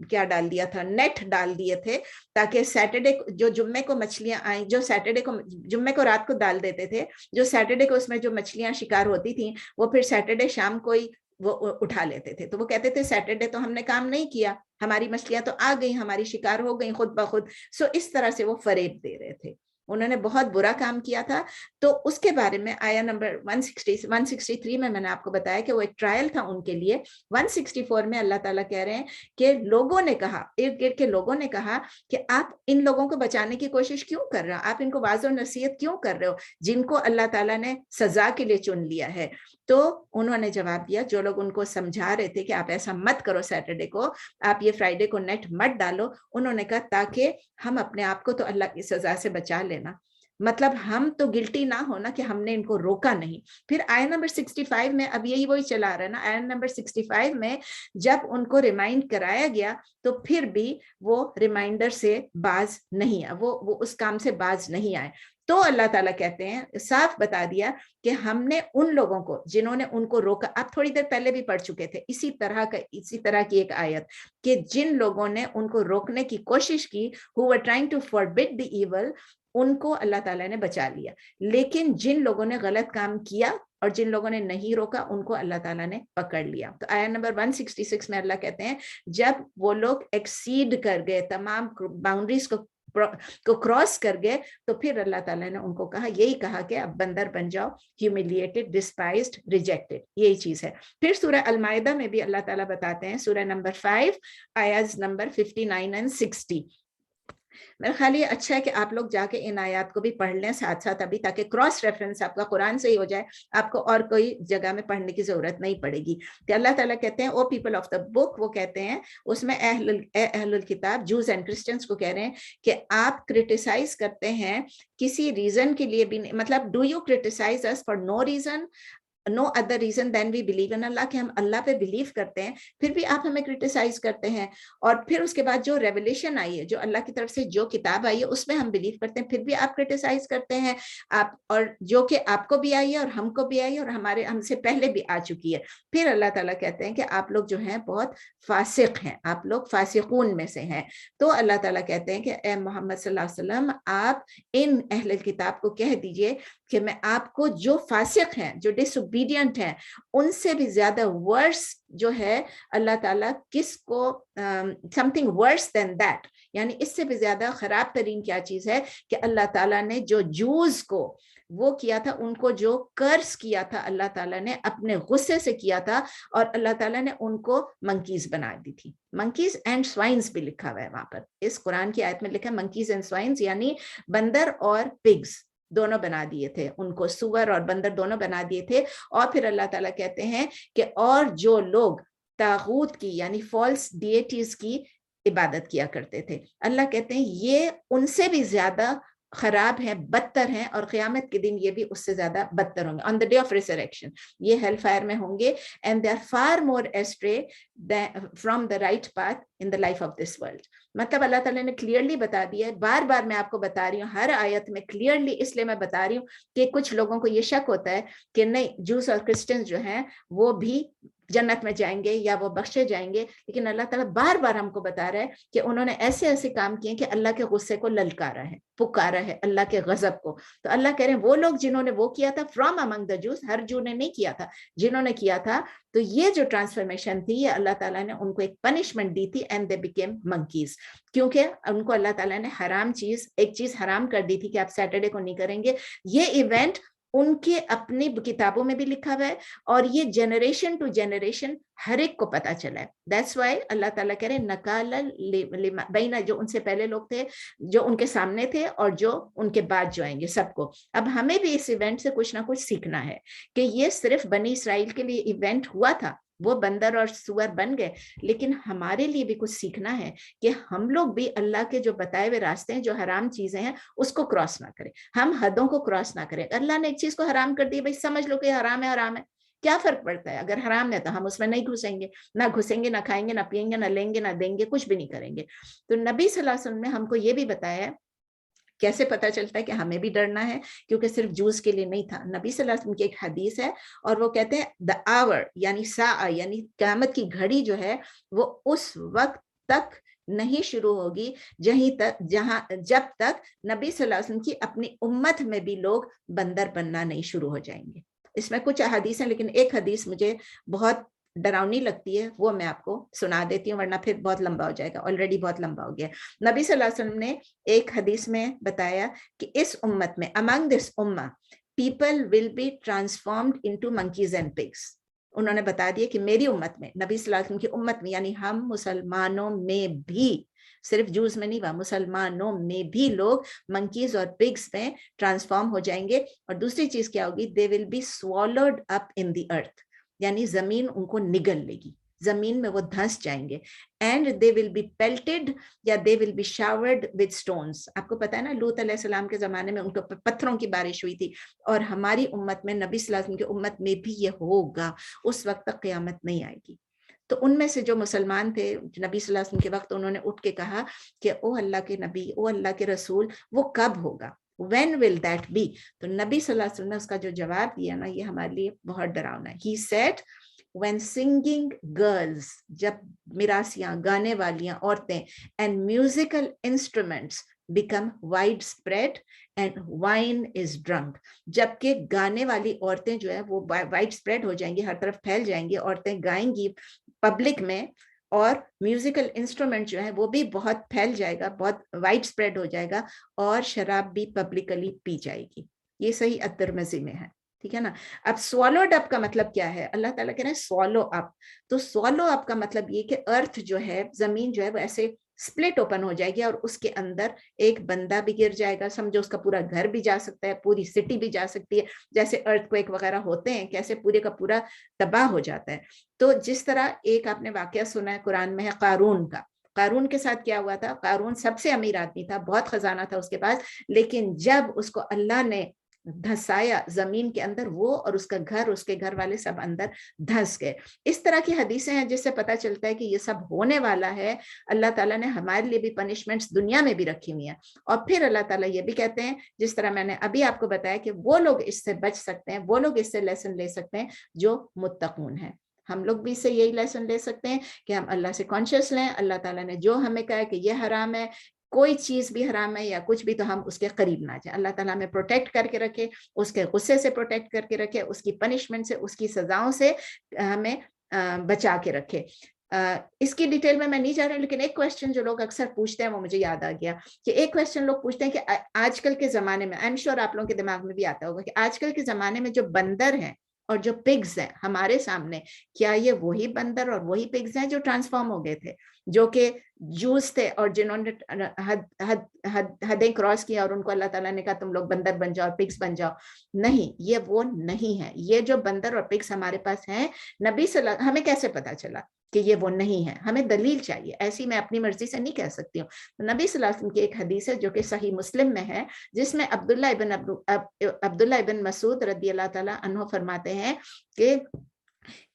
क्या डाल दिया था, नेट डाल दिए थे, ताकि सैटरडे जो जुम्मे को मछलियां आई, जो सैटरडे को जुम्मे को रात को डाल देते थे, जो सैटरडे को उसमें जो मछलियां शिकार होती थी वो फिर सैटरडे शाम को ही वो उठा लेते थे। तो वो कहते थे सैटरडे तो हमने काम नहीं किया, हमारी मछलियां तो आ गई, हमारी शिकार हो गई खुद ब खुद। सो इस तरह से वो फरेब दे रहे थे, उन्होंने बहुत बुरा काम किया था। तो उसके बारे में आया नंबर 163 में मैंने आपको बताया कि वो एक ट्रायल था उनके लिए। 164 में अल्लाह ताला कह रहे हैं कि लोगों ने कहा, इर्द गिर्द के लोगों ने कहा कि आप इन लोगों को बचाने की कोशिश क्यों कर रहे हो, आप इनको वाज़ और नसीहत क्यों कर रहे हो, जिनको अल्लाह ताला ने सजा के लिए चुन लिया है। तो उन्होंने जवाब दिया, जो लोग उनको समझा रहे थे कि आप ऐसा मत करो, सैटरडे को आप ये फ्राइडे को नेट मत डालो, उन्होंने कहा ताकि हम अपने आप को तो अल्लाह की सजा से बचा लेना, मतलब हम तो गिल्टी ना होना कि हमने इनको रोका नहीं। फिर आयत नंबर 65 में अब यही वही चला रहा है ना, आयत नंबर 65 में जब उनको रिमाइंड कराया गया तो फिर भी वो रिमाइंडर से बाज नहीं आए, वो उस काम से बाज नहीं आए। तो अल्लाह ताला कहते हैं, साफ बता दिया कि हमने उन लोगों को जिन्होंने उनको रोका, आप थोड़ी देर पहले भी पढ़ चुके थे इसी तरह की एक आयत, कि जिन लोगों ने उनको रोकने की कोशिश की, who were trying to forbid the evil, उनको अल्लाह ताला ने बचा लिया। लेकिन जिन लोगों ने गलत काम किया और जिन लोगों ने नहीं रोका, उनको अल्लाह ताला ने पकड़ लिया। तो आयत नंबर 166 में अल्लाह कहते हैं, जब वो लोग एक्सीड कर गए, तमाम बाउंड्रीज को क्रॉस कर गए, तो फिर अल्लाह ताला ने उनको कहा, यही कहा कि अब बंदर बन जाओ, ह्यूमिलिएटेड, डिस्पाइज्ड, रिजेक्टेड, यही चीज है। फिर सूरह अल-माइदा में भी अल्लाह ताला बताते हैं, सूरह नंबर 5 आयत नंबर 59 एंड 60। मेरा ख्याल ये अच्छा है कि आप लोग जाके इन आयात को भी पढ़ लें साथ साथ अभी, ताकि क्रॉस रेफरेंस आपका कुरान से ही हो जाए, आपको और कोई जगह में पढ़ने की जरूरत नहीं पड़ेगी। कि अल्लाह ताला कहते हैं, ओ पीपल ऑफ द बुक, वो कहते हैं उसमें अहलुल किताब जूस एंड क्रिश्चियंस को कह रहे हैं कि आप क्रिटिसाइज करते हैं किसी रीजन के लिए भी, मतलब do you criticise us for no reason, no other reason than we believe in Allah, कि हम अल्लाह पे बिलीव करते हैं, फिर भी आप हमें क्रिटिसाइज करते हैं। और फिर उसके बाद जो रेवलेशन आई है, जो अल्लाह की तरफ से जो किताब आई है, उसमें हम बिलीव करते हैं, फिर भी आप क्रिटिसाइज करते हैं आप, और जो कि आपको भी आई है और हमको भी आई है और हमसे पहले भी आ चुकी है। फिर अल्लाह ताला कहते हैं कि आप लोग जो हैं बहुत फासिक हैं, आप लोग फासिकून में से हैं। तो अल्लाह ताला कहते हैं कि ए मोहम्मद सल्लल्लाहु अलैहि वसल्लम, आप इन अहले किताब को कह दीजिए कि मैं आपको जो फासिक हैं, जो डिसोबीडियंट हैं, उनसे भी ज्यादा वर्स जो है अल्लाह ताला किसको, समथिंग वर्स देन दैट, यानी इससे भी ज्यादा खराब तरीन क्या चीज है कि अल्लाह ताला ने जो जूस को वो किया था, उनको जो कर्स किया था अल्लाह ताला ने अपने गुस्से से किया था, और अल्लाह ताला ने उनको मंकीज बना दी थी। मंकीज एंड स्वाइन्स भी लिखा हुआ है वहां पर, इस कुरान की आयत में लिखा है मंकीज एंड स्वाइन्स, यानी बंदर और पिग्स दोनों बना दिए थे उनको, सुअर और बंदर दोनों बना दिए थे। और फिर अल्लाह ताला कहते हैं कि और जो लोग तागूत की यानी फॉल्स डिएटीज की इबादत किया करते थे, अल्लाह कहते हैं ये उनसे भी ज्यादा खराब है, बदतर हैं, और क़यामत के दिन ये भी उससे ज्यादा बदतर होंगे। On the day of resurrection ये हेल फायर में होंगे, and they are far more astray from the right path in the life of this world. मतलब अल्लाह ताला ने क्लियरली बता दिया है, बार बार मैं आपको बता रही हूँ, हर आयत में क्लियरली इसलिए मैं बता रही हूँ कि कुछ लोगों को ये शक होता है कि नहीं, जूस और क्रिश्चियंस जो हैं वो भी जन्नत में जाएंगे या वो बख्शे जाएंगे, लेकिन अल्लाह ताला बार बार हमको बता रहा है कि उन्होंने ऐसे ऐसे काम किए कि अल्लाह के गुस्से को ललकारा है, पुकारा है, अल्लाह के गजब को। तो अल्लाह कह रहे हैं वो लोग जिन्होंने वो किया था फ्रॉम अमंग द जूस, हर जू ने नहीं किया था, जिन्होंने किया था, तो ये जो ट्रांसफॉर्मेशन थी ये अल्लाह ताला ने उनको एक पनिशमेंट दी थी, एंड दे बिकेम मंकीज, क्योंकि उनको अल्लाह ताला ने हराम चीज, एक चीज हराम कर दी थी कि आप सैटरडे को नहीं करेंगे। ये इवेंट उनके अपनी किताबों में भी लिखा हुआ है, और ये जनरेशन टू जनरेशन हर एक को पता चला है। दैट्स वाई अल्लाह ताला कह रहे नकाल बैना, जो उनसे पहले लोग थे, जो उनके सामने थे और जो उनके बाद जो आएंगे, सबको। अब हमें भी इस इवेंट से कुछ ना कुछ सीखना है कि ये सिर्फ बनी इसराइल के लिए इवेंट हुआ था, वो बंदर और सुअर बन गए, लेकिन हमारे लिए भी कुछ सीखना है कि हम लोग भी अल्लाह के जो बताए हुए रास्ते हैं, जो हराम चीजें हैं, उसको क्रॉस ना करें, हम हदों को क्रॉस ना करें। अल्लाह ने एक चीज को हराम कर दी, भाई समझ लो कि हराम है, हराम है, क्या फर्क पड़ता है, अगर हराम है तो हम उसमें नहीं घुसेंगे, ना घुसेंगे, ना खाएंगे, ना पिएंगे, ना लेंगे, ना देंगे, कुछ भी नहीं करेंगे। तो नबी सल्लल्लाहु अलैहि वसल्लम ने हमको ये भी बताया कैसे पता चलता है कि हमें भी डरना है, क्योंकि सिर्फ जूस के लिए नहीं था। नबी सल्लल्लाहु अलैहि वसल्लम की एक हदीस है और वो कहते हैं द आवर यानी सा यानी क़यामत की घड़ी जो है वो उस वक्त तक नहीं शुरू होगी जब तक नबी सल्लल्लाहु अलैहि वसल्लम की अपनी उम्मत में भी लोग बंदर बनना नहीं शुरू हो जाएंगे। इसमें कुछ हदीस हैं, लेकिन एक हदीस मुझे बहुत डरावनी लगती है, वो मैं आपको सुना देती हूँ, वरना फिर बहुत लंबा हो जाएगा, ऑलरेडी बहुत लंबा हो गया। नबी सल्लल्लाहु अलैहि वसल्लम ने एक हदीस में बताया कि इस उम्मत में, among this Umma, people will be transformed into monkeys and pigs. उन्होंने बता दिया कि मेरी उम्मत में, नबी सल्लल्लाहु अलैहि वसल्लम की उम्मत में, यानी हम मुसलमानों में भी, सिर्फ जूस में नहीं हुआ, मुसलमानों में भी लोग मंकीज और पिग्स में ट्रांसफॉर्म हो जाएंगे। और दूसरी चीज क्या होगी, they will be swallowed up in the earth, यानी जमीन उनको निगल लेगी, जमीन में वो धंस जाएंगे। एंड दे विल बी पेल्टेड या they will be showered with stones. आपको पता है ना, लूत अलैहिस्सलाम के जमाने में उनको पत्थरों की बारिश हुई थी, और हमारी उम्मत में, नबी सल्लल्लाहु अलैहि वसल्लम की उम्मत में भी ये होगा। उस वक्त तक क़यामत नहीं आएगी। तो उनमें से जो मुसलमान थे नबी सल्लल्लाहु अलैहि वसल्लम के वक्त, उन्होंने उठ के कहा कि ओ अल्लाह के नबी, ओ अल्लाह के रसूल, वो कब होगा, when will that be? तो नबी सल्लल्लाहु अलैहि वसल्लम ने उसका जो जवाब दिया ना, ये हमारे लिए बहुत डरावना है। He said, when singing girls, जब मिरासियां, गाने वालियां औरतें, and musical instruments become widespread and wine is drunk, जबकि गाने वाली औरतें जो है वो वाइड स्प्रेड हो जाएंगी, हर तरफ फैल जाएंगी, औरतें गाएंगी पब्लिक में, और म्यूजिकल इंस्ट्रूमेंट जो है वो भी बहुत फैल जाएगा, बहुत वाइड स्प्रेड हो जाएगा, और शराब भी पब्लिकली पी जाएगी। ये सही अत-तिरमिज़ी में है, ठीक है ना। अब स्वॉलोड अप का मतलब क्या है, अल्लाह ताला कह रहे हैं स्वॉलो अप। तो स्वॉलो अप का मतलब ये कि अर्थ जो है, जमीन जो है वो ऐसे स्प्लिट ओपन हो जाएगी, और उसके अंदर एक बंदा भी गिर जाएगा, समझो उसका पूरा घर भी जा सकता है, पूरी सिटी भी जा सकती है, जैसे अर्थक्वेक वगैरह होते हैं, कैसे पूरे का पूरा तबाह हो जाता है। तो जिस तरह एक आपने वाकया सुना है कुरान में है कारून का, कारून के साथ क्या हुआ था, कारून सबसे अमीर आदमी था, बहुत खजाना था उसके पास, लेकिन जब उसको अल्लाह ने धंसाया जमीन के अंदर, वो और उसका घर, उसके घर वाले सब अंदर धंस गए। इस तरह की हदीसें हैं जिससे पता चलता है कि ये सब होने वाला है। अल्लाह ताला ने हमारे लिए भी पनिशमेंट्स दुनिया में भी रखी हुई हैं। और फिर अल्लाह ताला ये भी कहते हैं, जिस तरह मैंने अभी आपको बताया, कि वो लोग इससे बच सकते हैं, वो लोग इससे लेसन ले सकते हैं जो मुत्तकून हैं। हम लोग भी इससे यही लेसन ले सकते हैं कि हम अल्लाह से कॉन्शियस लें। अल्लाह ताला ने जो हमें कहा है कि ये हराम है, कोई चीज भी हराम है या कुछ भी, तो हम उसके करीब ना जाए। अल्लाह ताला हमें प्रोटेक्ट करके रखे, उसके गुस्से से प्रोटेक्ट करके रखे, उसकी पनिशमेंट से, उसकी सजाओं से हमें बचा के रखे। इसकी डिटेल में मैं नहीं जा रही, लेकिन एक क्वेश्चन जो लोग अक्सर पूछते हैं वो मुझे याद आ गया, कि एक क्वेश्चन लोग पूछते हैं कि आजकल के जमाने में, आई एम श्योर आप लोगों के दिमाग में भी आता होगा, कि आजकल के जमाने में जो बंदर हैं और जो पिग्स हैं हमारे सामने, क्या ये वही बंदर और वही पिग्स हैं जो ट्रांसफॉर्म हो गए थे, जो कि जूस थे और जिन्होंने हदें क्रॉस किया, और उनको अल्लाह ताला ने कहा तुम लोग बंदर बन जाओ, पिग्स बन जाओ? नहीं, ये वो नहीं है। ये जो बंदर और पिग्स हमारे पास हैं, नबी सल्लल्लाहु, हमें कैसे पता चला कि ये वो नहीं है? हमें दलील चाहिए, ऐसी मैं अपनी मर्जी से नहीं कह सकती हूँ। तो नबी सल्लल्लाहु अलैहि वसल्लम की एक हदीस है जो कि सही मुस्लिम में है, जिसमें अब्दुल्ला इब्न मसूद रदी अल्लाह ताला अन्हु फरमाते हैं कि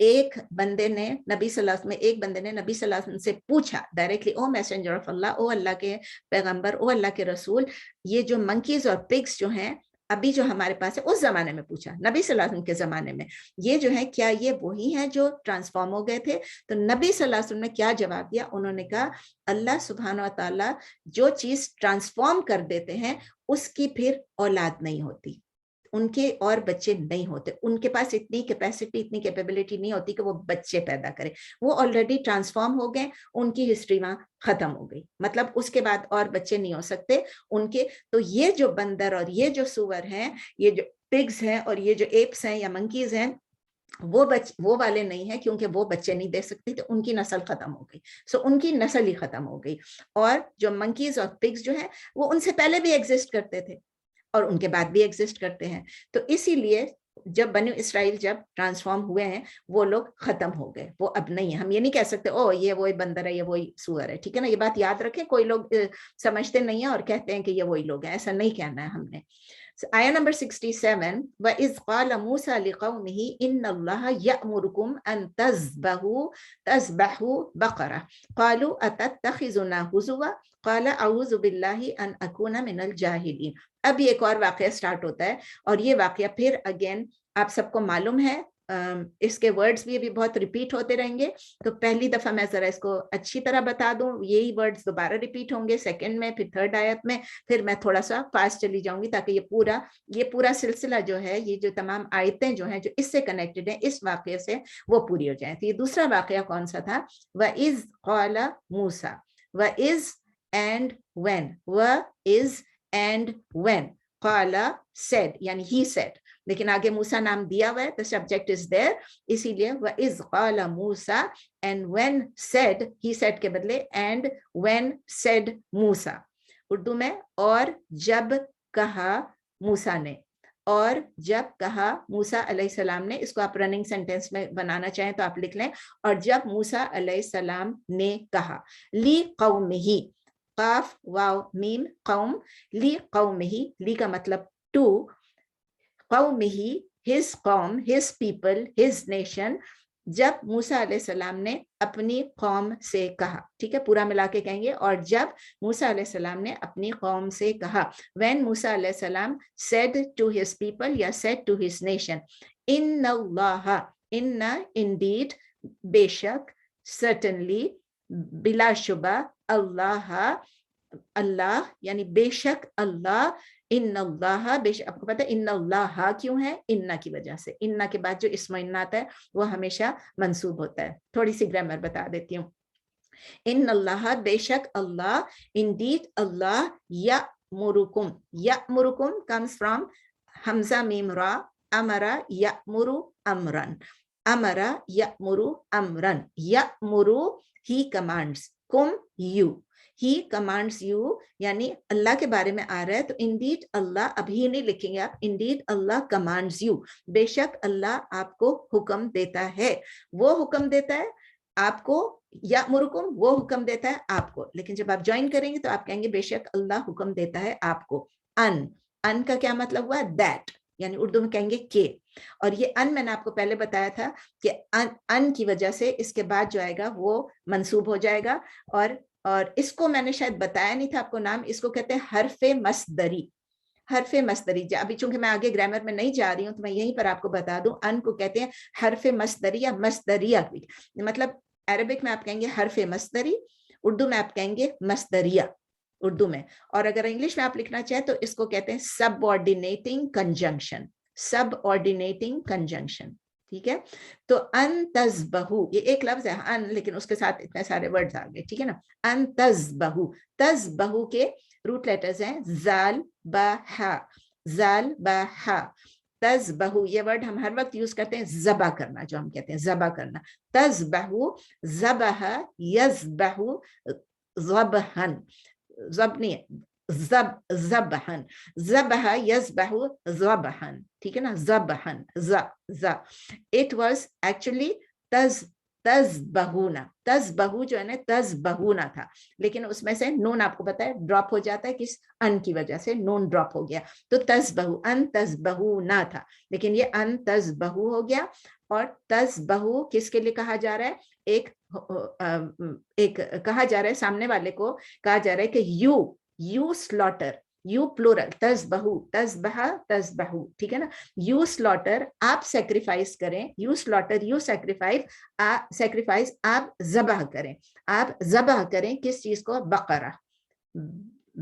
एक बंदे ने नबी सल्लल्लाहु अलैहि वसल्लम से पूछा डायरेक्टली, ओ मैसेंजर ऑफ अल्लाह, ओ अल्लाह के पैगंबर, ओ अल्लाह के रसूल, ये जो मंकीज और पिग्स जो हैं अभी जो हमारे पास है, उस जमाने में पूछा, नबी सल्लल्लाहु अलैहि वसल्लम के जमाने में, ये जो है क्या ये वही हैं जो ट्रांसफॉर्म हो गए थे? तो नबी सल्लल्लाहु अलैहि वसल्लम ने क्या जवाब दिया? उन्होंने कहा अल्लाह सुब्हान व तआला जो चीज ट्रांसफॉर्म कर देते हैं उसकी फिर औलाद नहीं होती, उनके और बच्चे नहीं होते, उनके पास इतनी कैपेसिटी, इतनी कैपेबिलिटी नहीं होती कि वो बच्चे पैदा करें। वो ऑलरेडी ट्रांसफॉर्म हो गए, उनकी हिस्ट्री वहां खत्म हो गई, मतलब उसके बाद और बच्चे नहीं हो सकते उनके। तो ये जो बंदर और ये जो सुअर हैं, ये जो पिग्स हैं और ये जो एप्स हैं या मंकीज हैं, वो वाले नहीं है, क्योंकि वो बच्चे नहीं दे सकते, तो उनकी नस्ल खत्म हो गई। सो उनकी नस्ल ही खत्म हो गई। और जो मंकीज और पिग्स जो है वो उनसे पहले भी एग्जिस्ट करते थे और उनके बाद भी एग्जिस्ट करते हैं। तो इसीलिए जब बनी इसराइल जब ट्रांसफॉर्म हुए हैं, वो लोग खत्म हो गए, वो अब नहीं है। हम ये नहीं कह सकते ओ ये वही बंदर है, ये वही सुअर है, ठीक है ना, ये बात याद रखें। कोई लोग समझते नहीं है और कहते हैं कि ये वही लोग हैं, ऐसा नहीं कहना है हमने। Ayah number 67, وَإِذْ قَالَ مُوسَى لِقَوْمِهِ إِنَّ اللَّهَ يَأْمُرُكُمْ أَن تَذْبَحُوا بَقَرَةً قَالُوا أَتَتَّخِذُنَا هُزُوًا قَالَ أَعُوذُ بِاللَّهِ أَنْ أَكُونَ مِنَ الْجَاهِلِينَ. اب یہ ایک اور واقعہ سٹارٹ ہوتا ہے اور یہ واقعہ پھر اگین آپ سب کو معلوم ہے اس کے ورڈز بھی ابھی بہت ریپیٹ ہوتے رہیں گے. تو پہلی دفعہ میں ذرا اس کو اچھی طرح بتا دوں, یہی ورڈز دوبارہ ریپیٹ ہوں گے سیکنڈ میں, پھر تھرڈ آیت میں, پھر میں تھوڑا سا فاسٹ چلی جاؤں گی تاکہ یہ پورا سلسلہ جو ہے, یہ جو تمام آیتیں جو ہیں جو اس سے کنیکٹڈ ہیں اس واقعے سے, وہ پوری ہو جائیں. تو یہ دوسرا واقعہ کون سا تھا؟ وَإِذْ قَالَ مُوسَى, وَإِذْ and when, وَإِذْ and when, قَالَ said یعنی he said, لیکن آگے موسیٰ نام دیا ہوا ہے تو سبجیکٹ از دیر, اسی لیے وَإِذْ قَالَ مُوسَى and when said, he said کے بدلے and when said موسیٰ. اردو میں اور جب کہا موسیٰ نے, اور جب کہا موسیٰ علیہ السلام نے. اس کو آپ رننگ سینٹینس میں بنانا چاہیں تو آپ لکھ لیں, اور جب موسیٰ علیہ السلام نے کہا. لی قومہ, قاف واو میم قوم, لی قومہ, لی کا مطلب ٹو, قومہ his قوم, his people, his nation. جب موسیٰ علیہ السلام نے اپنی قوم سے کہا, ٹھیک ہے, پورا ملا کے کہیں گے, اور جب موسیٰ علیہ السلام نے اپنی قوم سے کہا. when موسیٰ علیہ السلام said to his people یا said to his nation, in Allah, in indeed, بے شک, certainly, بلا شبہ, اللہ, اللہ یعنی بے شک اللہ, ان اللہ, بے شک. آپ کو پتہ ہے ان اللہ کیوں ہے؟ انہ کی وجہ سے. انہ کے بعد جو اسم انہ آتا ہے وہ ہمیشہ منصوب ہوتا ہے. تھوڑی سی گرامر بتا دیتی ہوں. ان اللہ, بے شک اللہ, indeed اللہ, یأمرکم, یأمرکم comes from حمزہ میم را, امرا یأمر امرن, امرا یأمر امرن, یأمر he commands, come you, he commands you یعنی اللہ کے بارے میں آ رہا ہے تو indeed اللہ, ابھی نہیں لکھیں گے آپ, indeed اللہ commands you, بے شک اللہ آپ کو حکم دیتا ہے. وہ حکم دیتا ہے آپ کو, یأمرکم وہ حکم دیتا ہے آپ کو, لیکن جب آپ جوائن کریں گے تو آپ کہیں گے بے شک اللہ حکم دیتا ہے آپ کو. ان کا کیا مطلب ہوا؟ دیٹ, یعنی اردو میں کہیں گے کہ. اور یہ ان میں نے آپ کو پہلے بتایا تھا کہ ان کی وجہ سے اس کے بعد جو آئے گا وہ منصوب ہو جائے گا, اور اس کو میں نے شاید بتایا نہیں تھا آپ کو نام, اس کو کہتے ہیں حرف مصدری. حرف مصدری, ابھی چونکہ میں آگے گرامر میں نہیں جا رہی ہوں تو میں یہیں پر آپ کو بتا دوں, ان کو کہتے ہیں حرف مصدری یا مصدریہ. مطلب عربک میں آپ کہیں گے حرف مصدری, اردو میں آپ کہیں گے مصدریہ اردو میں, اور اگر انگلش میں آپ لکھنا چاہیں تو اس کو کہتے ہیں سب آرڈینیٹنگ کنجنکشن, سب آرڈینیٹنگ کنجنکشن. ٹھیک ہے, تو ان تذبحو, یہ ایک لفظ ہے ان, لیکن اس کے ساتھ اتنے سارے ورڈز آ گئے, ٹھیک ہے نا. ان تذبحو, تذبحو کے روٹ لیٹرز ہیں زال با ہا, زال با ہا. تذبحو یہ ورڈ ہم ہر وقت یوز کرتے ہیں ذبح کرنا, جو ہم کہتے ہیں ذبح کرنا. تذبحو, ذبح, یذبحو, ذبحن, ذب نہیں, ذبحن, ذبح یذبح ذبحن, ٹھیک ہے نا, ذبحن, it was actually تذبحونا. تذبحو جو ہے نا تذبحونا تھا, لیکن اس میں سے نون آپ کو پتا ہے ڈراپ ہو جاتا ہے, کس ان کی وجہ سے نون ڈراپ ہو گیا, تو تذبحو, ان تذبحونا تھا, لیکن یہ ان تذبحو ہو گیا. اور تذبحو کس کے لیے کہا جا رہا ہے؟ ایک کہا جا رہا ہے سامنے والے کو, کہا جا رہا ہے کہ you slaughter, you plural, تذبحو, تذبح, تذبحو, ٹھیک ہے نا. you slaughter, آپ سیکریفائس کریں, you slaughter, you sacrifice, آپ ذبح کریں, آپ ذبح کریں کس چیز کو؟ بقرہ,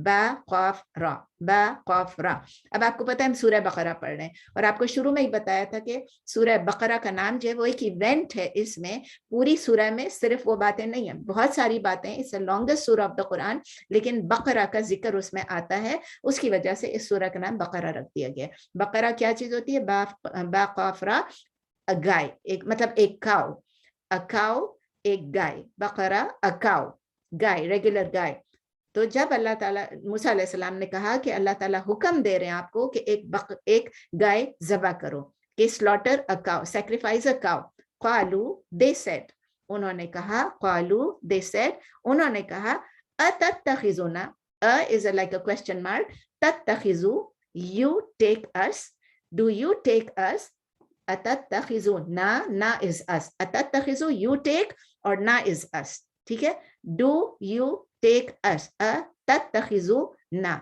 با قاف را, با قاف را. اب آپ کو پتہ ہے ہم سورہ بقرہ پڑھ رہے ہیں, اور آپ کو شروع میں ہی بتایا تھا کہ سورہ بقرہ کا نام جو ہے وہ ایک ایونٹ ہے. اس میں پوری سورہ میں صرف وہ باتیں نہیں ہیں, بہت ساری باتیں, اس لانگسٹ سورہ آف دا قرآن, لیکن بقرہ کا ذکر اس میں آتا ہے, اس کی وجہ سے اس سورہ کا نام بقرہ رکھ دیا گیا. بقرہ کیا چیز ہوتی ہے؟ با قاف را, گائے, ایک مطلب ایک کاؤ, اکاؤ ایک گائے, بقرہ اکاؤ, گائے, ریگولر گائے. تو جب اللہ تعالیٰ, موسیٰ علیہ السلام نے کہا کہ اللہ تعالیٰ حکم دے رہے ہیں آپ کو کہ ایک گائے ذبح کرو, کہ سلاٹر اے کاؤ, سیکریفائز اے کاؤ. قالو, دے سیڈ, انہوں نے کہا, قالو, دے سیڈ, انہوں نے کہا, اتتخذونا, is like a question mark, تتخذو you take us, do you take us, अतत्तखिज़ू, ना is us, अतत्तखिज़ू you take और ना is us, ठीक है. do you take us, अतत्तखिज़ू ना,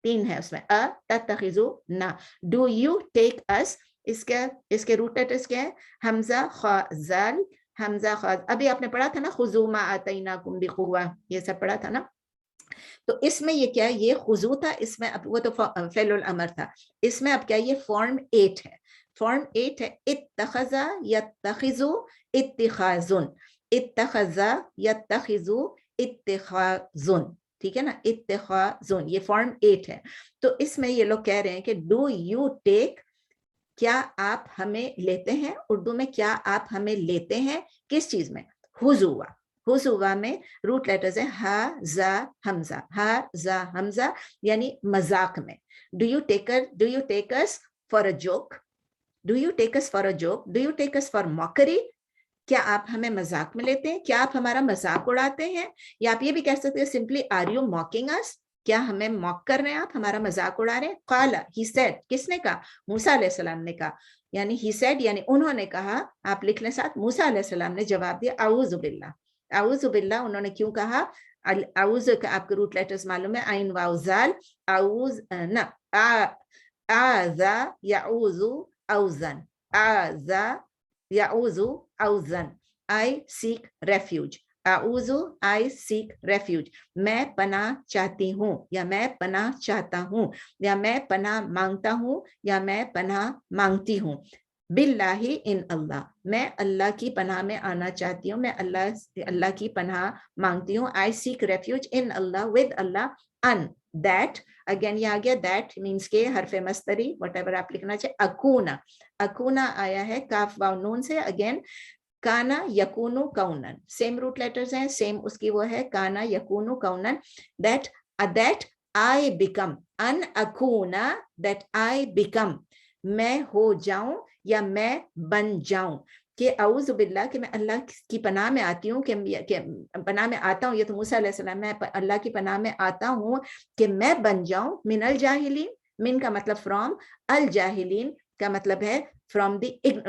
3 है उसमें, अतत्तखिज़ू ना. do you take us, इसके रूट लेटर्स क्या है, हमजा खा जाल, हमजा खा. अभी आपने पढ़ा था ना खुज़ू मा आतैनाकुम बिक़ुव्वा, ये सब पढ़ा था ना. तो इसमें ये क्या है, ये खुज़ू था, इसमें अब वो तो फ़ेलुल अमर था, इसमें अब क्या, ये फॉर्म 8 है. फॉर्म 8 है, इत्तखज़ा यत्तखिज़ु इत्तिखाज़ुन, इत्तखज़ा यत्तखिज़ु इत्तिखाज़ुन, ठीक है ना, इत्तिखाज़ुन, ये फॉर्म 8 है. तो इसमें ये लोग कह रहे हैं कि डू यू टेक, क्या आप हमें लेते हैं, उर्दू में क्या आप हमें लेते हैं, किस चीज में, हुज़ुवा. हुज़ुवा में रूट लेटर्स है हा जा हमजा, हा जा हमजा, यानी मजाक में. Do you take us for a joke, do you take us for a joke, do you take us for mockery, क्या आप हमें मजाक में लेते हैं, क्या आप हमारा मजाक उड़ाते हैं. या आप ये भी कह सकते हैं सिंपली, आर यू मॉकिंग अस, क्या हमें मॉक कर रहे हैं आप, हमारा मजाक उड़ा रहे हैं. काला, ही सेड, किसने कहा, मूसा अलैहिस्सलाम ने कहा, यानी ही सेड यानी उन्होंने कहा. आप लिख लें साथ, मूसा अलैहिस्सलाम ने जवाब दिया आऊज़ु बिल्लाह. आऊज़ु बिल्लाह उन्होंने क्यों कहा, आऊज़ का आपके रूट लेटर्स मालूम है, आइन वाव जाल, आऊज़ ना, आज़ा याऊज़ु औज़न, आज़ा याऊज़ु औज़न, आई सीक रेफ्यूज, आऊज़ु आई सीक रेफ्यूज, मैं पनाह चाहती हूँ, या मैं पनाह चाहता हूँ, या मैं पनाह मांगता हूँ, या मैं पनाह मांगती हूँ. बिल्लाही इन अल्लाह, मैं अल्लाह की पनाह में आना चाहती हूँ, मैं अल्लाह की पनाह मांगती हूँ. I seek refuge in Allah, with Allah. And that, again ये आ गया, दैट मीन्स के हरफे मस्तरी, व्हाटएवर आप लिखना चाहिए. अकूना, अकूना आया है काफ वाव नून से. अगेन काना यकूनु कौनन, सेम रूट लेटर्स हैं, सेम उसकी वो है, काना यकूनु कौनन. दैट आई बिकम, अन अकूना, दैट आई बिकम, मैं हो जाऊं या मैं बन जाऊं. कि औज़ु बिल्लाह, कि मैं अल्लाह की पनाह में आती हूँ, कि पनाह में आता हूँ, ये तो मूसा अलैहिस्सलाम, मैं अल्लाह की पनाह में आता हूँ कि मैं बन जाऊं मिनल जाहिलीन. मिन का मतलब फ्रॉम, अल जाहिलीन का मतलब है फ्रॉम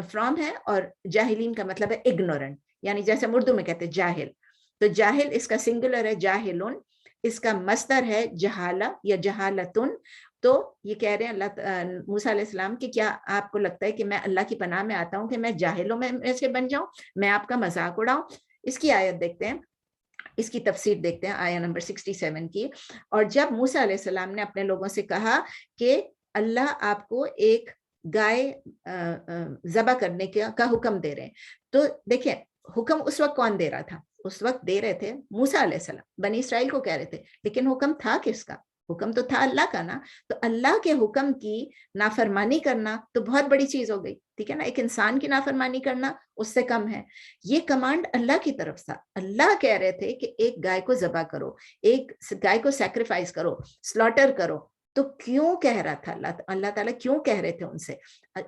फ्रॉम है, और जाहिलीन का मतलब है इग्नोरेंट, यानी जैसे हम उर्दू में कहते हैं जाहिल. तो जाहिल इसका सिंगुलर है जाहिलुन, इसका मस्दर है जहाला या जहालतुन. तो ये कह रहे हैं अल्लाह मूसा अलैहिस्सलाम कि क्या आपको लगता है कि मैं अल्लाह की पनाह में आता हूँ कि मैं जाहिलों में से बन जाऊं, मैं आपका मजाक उड़ाऊं. इसकी आयत देखते हैं, इसकी तफसीर देखते हैं, आया नंबर 67 की. और जब मूसा अलैहिस्सलाम ने अपने लोगों से कहा कि अल्लाह आपको एक गाय ज़बह करने का हुक्म दे रहे हैं, तो देखिए हुक्म उस वक्त कौन दे रहा था, उस वक्त दे रहे थे मूसा अलैहिस्सलाम, बनी इसराइल को कह रहे थे, लेकिन हुक्म था किसका, हुक्म तो था अल्लाह का ना. तो अल्लाह के हुक्म की नाफरमानी करना तो बहुत बड़ी चीज हो गई, ठीक है ना. एक इंसान की नाफरमानी करना उससे कम है. ये कमांड अल्लाह की तरफ से, अल्लाह कह रहे थे कि एक गाय को ज़बह करो, एक गाय को सैक्रिफाइस करो, स्लॉटर करो. तो क्यों कह रहा था अल्लाह ताला, क्यों कह रहे थे उनसे,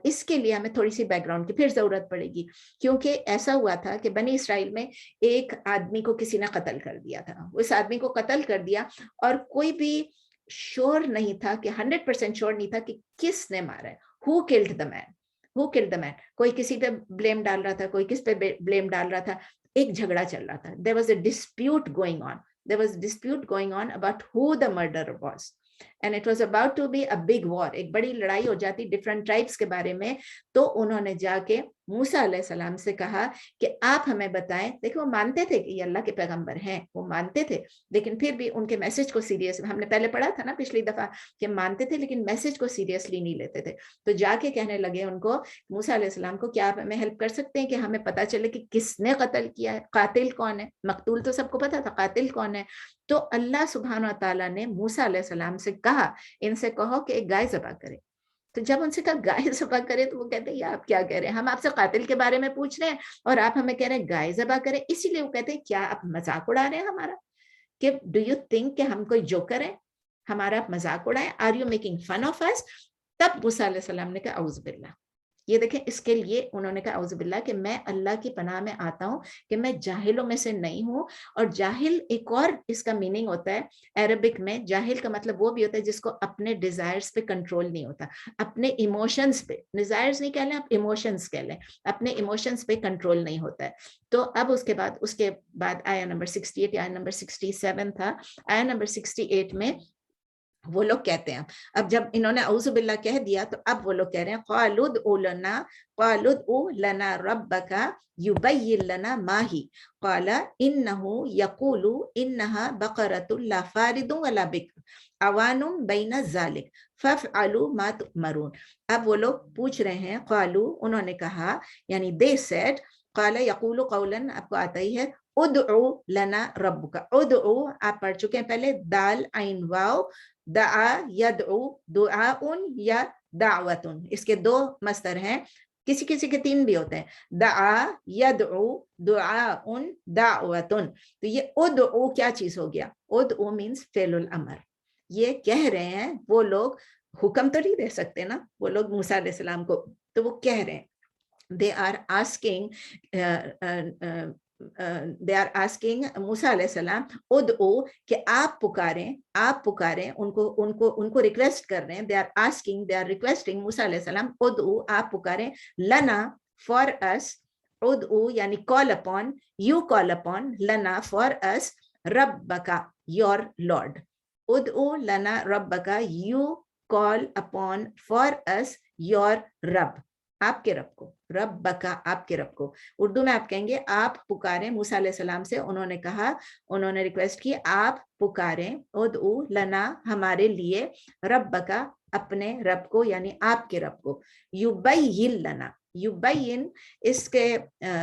इसके लिए हमें थोड़ी सी बैकग्राउंड की फिर जरूरत पड़ेगी. क्योंकि ऐसा हुआ था कि बनी इसराइल में एक आदमी को किसी ने कत्ल कर दिया था, उस आदमी को कत्ल कर दिया, और कोई भी श्योर नहीं था कि 100% श्योर नहीं था कि किसने मारा है, who killed the man, who killed the man. कोई किसी पे ब्लेम डाल रहा था, कोई किस पे ब्लेम डाल रहा था. एक झगड़ा चल रहा था, there was a dispute going on, there was dispute going on about who the murderer was, and it was about to be a big war, एक बड़ी लड़ाई हो जाती डिफरेंट ट्राइब्स के बारे में. तो उन्होंने जाके मूसा अलैहिस्सलाम से कहा कि आप हमें बताएं. देखो वो मानते थे कि ये अल्लाह के पैगंबर हैं, वो मानते थे, लेकिन फिर भी उनके मैसेज को सीरियस, हमने पहले पढ़ा था ना पिछली दफा कि मानते थे लेकिन मैसेज को सीरियसली नहीं लेते थे. तो जाके कहने लगे उनको, मूसा अलैहिस्सलाम को, क्या आप हमें हेल्प कर सकते हैं कि हमें पता चले कि किसने कत्ल किया है, कातिल कौन है. मकतूल तो सबको पता था, कातिल कौन है. तो अल्लाह सुब्हान व तआला ने मूसा अलैहिस्सलाम से कहा, इनसे कहो कि एक गाय ज़बह करे. तो जब उनसे कहा गाय ज़बह करे, तो वो कहते हैं ये आप क्या कह रहे हैं, हम आपसे कातिल के बारे में पूछ रहे हैं और आप हमें कह रहे हैं गाय ज़बह करे. इसीलिए वो कहते हैं क्या आप मजाक उड़ा रहे हैं हमारा, कि डू यू थिंक कि हम कोई जोकर है, हमारा आप मजाक उड़ाएं, are you making fun of us. तब मूसा अलैहिस्सलाम ने कहा औज़ु बिल्लाह, یہ دیکھیں اس کے لیے انہوں نے کہا اعوذ باللہ کہ میں اللہ کی پناہ میں آتا ہوں کہ میں جاہلوں میں سے نہیں ہوں. اور جاہل ایک اور اس کا میننگ ہوتا ہے عربک میں. جاہل کا مطلب وہ بھی ہوتا ہے جس کو اپنے ڈیزائرز پہ کنٹرول نہیں ہوتا, اپنے ایموشنز پہ, ڈیزائرز نہیں کہہ لیں آپ, ایموشنز کہہ لیں, اپنے ایموشنز پہ کنٹرول نہیں ہوتا ہے. تو اب اس کے بعد آیا نمبر 68 یا نمبر 67 تھا. آیا نمبر 68 میں وہ لوگ کہتے ہیں, اب جب انہوں نے اعوذ باللہ کہہ دیا تو اب وہ لوگ کہہ رہے ہیں قالوا ادع لنا ربک یبین لنا ما ہی قال انہ یقول انہا بقرۃ لا فارض ولا بکر عوان بین ذلک فافعلوا ما تؤمرون. اب وہ لوگ پوچھ رہے ہیں, قالوا انہوں نے کہا, یعنی they said, قال یقول قولا آپ کو آتا ہی ہے, ادعو لنا ربک. ادعو آپ پڑھ چکے ہیں پہلے, دال عین واو, دعا یدعو, دعاء یا دعوتن, اس کے دو مصدر ہیں, کسی کسی کے 3 بھی ہوتے ہیں, دعا یدعو دعاء دعوتن. تو یہ ادعو کیا چیز ہو گیا؟ ادعو مینس فعل الامر. یہ کہہ رہے ہیں وہ لوگ, حکم تو نہیں دے سکتے نا وہ لوگ موسیٰ علیہ السلام کو, تو وہ کہہ رہے ہیں, they are asking موسیٰ علیہ السلام ادعو کہ آپ پکاریں ان کو ریکویسٹ کر رہے ہیں. they are requesting موسیٰ علیہ السلام ادعو آپ پکاریں, لنا for us, ادعو یعنی call upon, you call upon, لنا for us, ربکا your Lord. ادعو لنا ربکا, you call upon for us your رب, آپ کے رب کو, ربکا آپ کے رب کو. اردو میں آپ کہیں گے آپ پکاریں موسیٰ علیہ السلام سے, انہوں نے ریکویسٹ کی آپ پکاریں, ادعو لنا ہمارے لیے, ربکا اپنے رب کو یعنی آپ کے رب کو, یبین لنا. یبین اس کے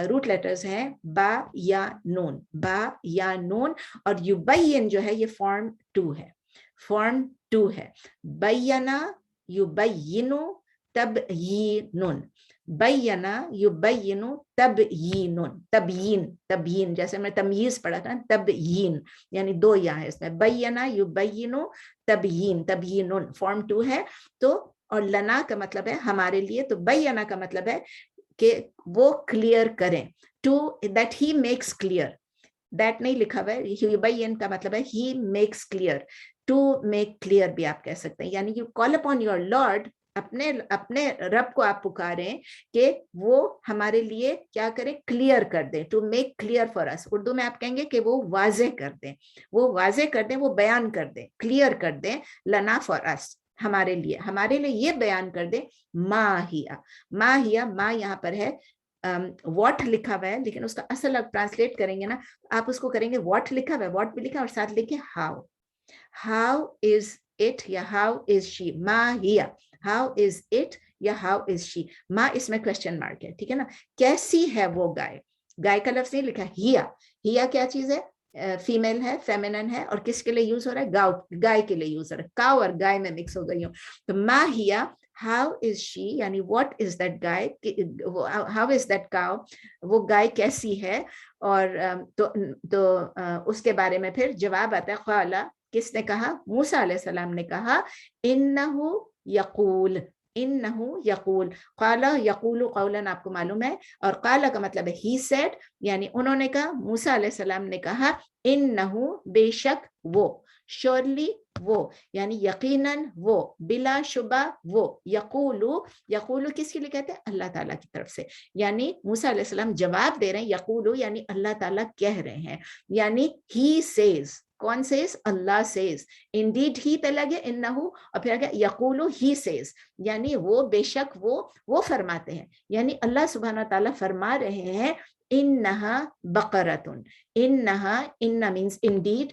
روٹ لیٹرز ہیں با یا نون, با یا نون, اور یبین جو ہے یہ فارم 2 ہے. بینا یبینو تبیینن, بینا یبینو تبیینن, تبیین جیسے میں تمییز پڑھا تھا, تبیین یعنی 2 یہاں ہے اس میں, بینا یبینو تبیینن فارم 2 ہے. تو اور لنا کا مطلب ہے ہمارے لیے, تو بینا کا مطلب ہے کہ وہ کلیئر کریں, to that he makes clear, that نہیں لکھا ہوا ہے, یبین کا مطلب ہے he makes clear, to make clear بھی آپ کہہ سکتے ہیں. یعنی you call upon your lord, اپنے رب کو آپ پکاریں کہ وہ ہمارے لیے کیا کریں, کلیئر کر دیں, ٹو میک کلیئر فار اس. اردو میں آپ کہیں گے کہ وہ واضح کر دیں, وہ بیان کر دیں, کلیئر کر دیں, لنا فار اس ہمارے لیے یہ بیان کر دیں, ما یہاں پر ہے واٹ لکھا ہوا ہے, لیکن اس کا اصل آپ ٹرانسلیٹ کریں گے نا, آپ اس کو کریں گے واٹ لکھا ہوا ہے, واٹ بھی لکھا اور ساتھ لکھے how is it یا how is she, ما ہیا, how is it یا how is she, ما اس میں کوشچن مارک ہے, ٹھیک ہے نا. کیسی ہے وہ گائے کا لفظ نہیں لکھا, ہیا کیا چیز ہے, فیمیل ہے, فیمینن ہے, اور کس کے لیے یوز ہو رہا ہے, گائے کے لیے یوز ہو رہا ہے, کاؤ اور گائے میں مکس ہو گئی ہوں. تو ما ہیا, how is she یعنی what is that guy, how is that cow, وہ گائے کیسی ہے. اور تو اس کے بارے میں پھر جواب آتا ہے, قالا کس نے کہا, موسیٰ علیہ السلام نے کہا, انہو یقول, قالا یقول قولا آپ کو معلوم ہے, اور قالا کا مطلب ہے he said, یعنی انہوں نے کہا, موسیٰ علیہ السلام نے کہا, انہو بے شک وہ, surely وہ یعنی یقیناً وہ, بلا شبہ وہ, یقولو کس کے لیے کہتے ہیں, اللہ تعالیٰ کی طرف سے. یعنی موسیٰ علیہ السلام جواب دے رہے ہیں, یقولو یعنی اللہ تعالیٰ کہہ رہے ہیں, یعنی he says, کون says, Allah says, indeed he پہ لگے انہو, اور پھر آگے یقولو he says, یعنی وہ بے شک وہ فرماتے ہیں, یعنی اللہ سبحانہ تعالیٰ فرما رہے ہیں, انہا بقرتن, انہا means indeed,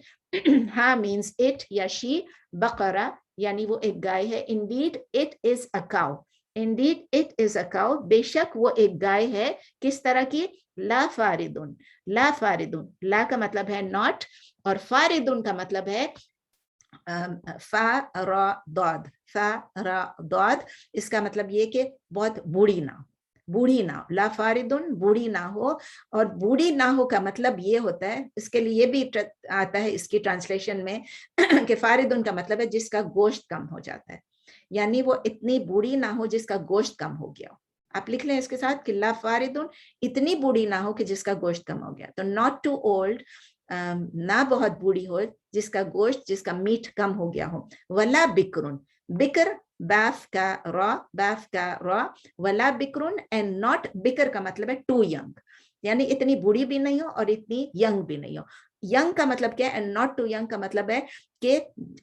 ہاں means it یا she, بقرہ یعنی وہ ایک گائے ہے, indeed it is a cow, بے شک وہ ایک گائے ہے, کس طرح کی, لا فاردن, لا کا مطلب ہے not, اور فاردن کا مطلب ہے فا را ضاد, اس کا مطلب یہ کہ بہت بوڑھی نہ ہو, لا فاردن بوڑھی نہ ہو. اور بوڑھی نہ ہو کا مطلب یہ ہوتا ہے, اس کے لیے یہ بھی آتا ہے اس کی ٹرانسلیشن میں کہ فاردن کا مطلب ہے جس کا گوشت کم ہو جاتا ہے, یعنی وہ اتنی بوڑھی نہ ہو جس کا گوشت کم ہو گیا. آپ لکھ لیں اس کے ساتھ کہ لا فاردن इतनी बूढ़ी ना हो कि जिसका गोश्त कम हो गया. तो not too old, ना बहुत बूढ़ी हो जिसका गोश्त, जिसका मीट कम हो गया हो. वला बिक्रुन, बिक्र बैफ का रॉ, वला बिक्रुन एंड नॉट बिक्र का मतलब है टू यंग, यानी इतनी बूढ़ी भी नहीं हो और इतनी यंग भी नहीं हो. यंग का मतलब क्या है एंड नॉट टू यंग का मतलब है कि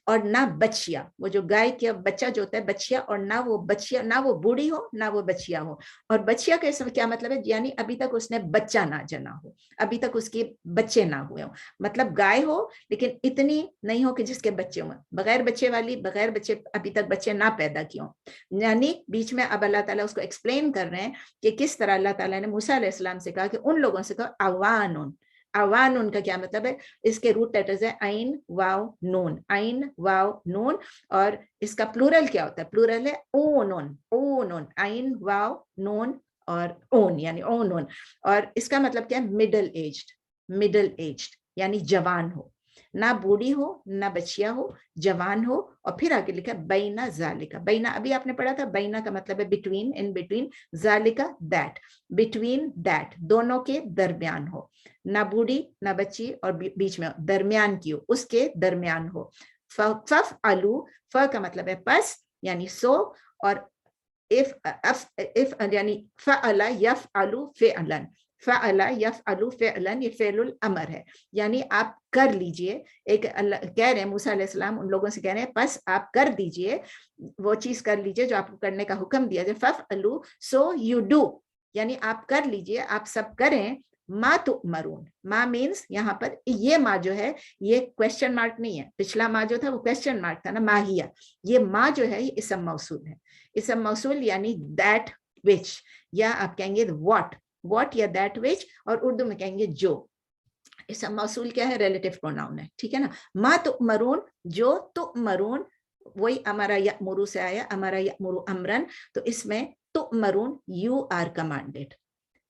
और ना बच्चिया, वो जो गाय के बच्चा जो होता है बच्चिया, और ना वो बच्चिया, ना वो बूढ़ी हो ना वो बच्चिया हो. और बच्चिया का क्या मतलब है, यानी अभी तक उसने बच्चा ना जना हो, अभी तक उसके बच्चे ना हुए हो. मतलब गाय हो लेकिन इतनी नहीं हो कि जिसके बच्चे हों, बगैर बच्चे वाली, बगैर बच्चे अभी तक बच्चे ना पैदा किए हों. यानी बीच में अब अल्लाह ताला उसको एक्सप्लेन कर रहे हैं कि किस तरह अल्लाह ताला ने मूसा अलैहिस्सलाम से कहा कि उन लोगों से कहो अवानुन. अवान उनका क्या मतलब है, इसके रूट लेटर्स है आइन वाव नून, आइन वाव नून. और इसका प्लूरल क्या होता है, प्लूरल है ओनोन, ओनोन, आइन वाव नून और ओन यानी ओनोन. और इसका मतलब क्या है, मिडल एज्ड, मिडल एज्ड यानी जवान हो, ना बूढ़ी हो ना बच्चिया हो, जवान हो. और फिर आगे लिखा बैना जालिका, बैना अभी आपने पढ़ा था, बैना का मतलब है बिटवीन, इन बिटवीन, जालिका दैट, बिटवीन दैट दोनों के दरमियान हो, ना बूढ़ी ना बच्ची और बीच में दरमियान की हो, उसके दरमियान हो. फफ अलू, फ का मतलब है पस यानी सो, और इफ यानी फअला यफअलु फिअलन, फअला यफअलु फिअलन, ये फेलुल अमर है, यानी आप कर लीजिए. एक कह रहे हैं मूसा अलैहिस्सलाम उन लोगों से कह रहे हैं बस आप कर दीजिए, वो चीज कर लीजिए जो आपको करने का हुक्म दिया जाए. फअलु सो यू डू, यानी आप कर लीजिए, आप सब करें. मा तुअमरून, मा मीन्स यहाँ पर ये मा जो है ये क्वेश्चन मार्क नहीं है, पिछला मा जो था वो क्वेश्चन मार्क था ना, माहिया. ये मा जो है ये इसम मौसूल है, इसम मौसूल यानी दैट विच, या आप कहेंगे व्हाट, व्हाट या दैट विच, और उर्दू में कहेंगे जो. इसम मौसूल क्या है, रिलेटिव प्रोनाउन है, ठीक है ना. मा तुअमरून, जो तुअमरून, वही अमरा यअमुरु से आया, अमरा यअमुरु अमरन. तो इसमें तुअमरून यू आर कमांडेड,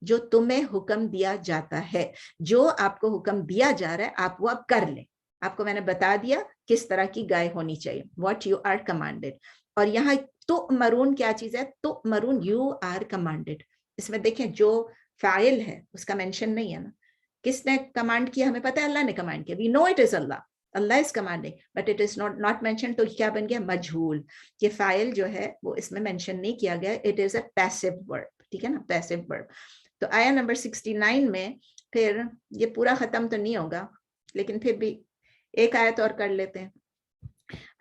जो तुम्हें हुक्म दिया जाता है, जो आपको हुक्म दिया जा रहा है आप वो अब कर लें. आपको मैंने बता दिया किस तरह की गाय होनी चाहिए, व्हाट यू आर कमांडेड. और यहाँ तो मरून क्या चीज है, तो मरून यू आर कमांडेड. इसमें देखें जो फाइल है उसका मेंशन नहीं है ना, किसने कमांड किया हमें पता है, अल्लाह ने कमांड किया, we know it is Allah, Allah is commanding, but it is not mention. तो क्या बन गया, मजहूल. ये फाइल जो है वो इसमें मेंशन नहीं किया गया, it is a passive verb, ठीक है ना, पैसिव वर्ब. तो आया नंबर 69 में, फिर ये पूरा खत्म तो नहीं होगा लेकिन फिर भी एक आयत और कर लेते हैं.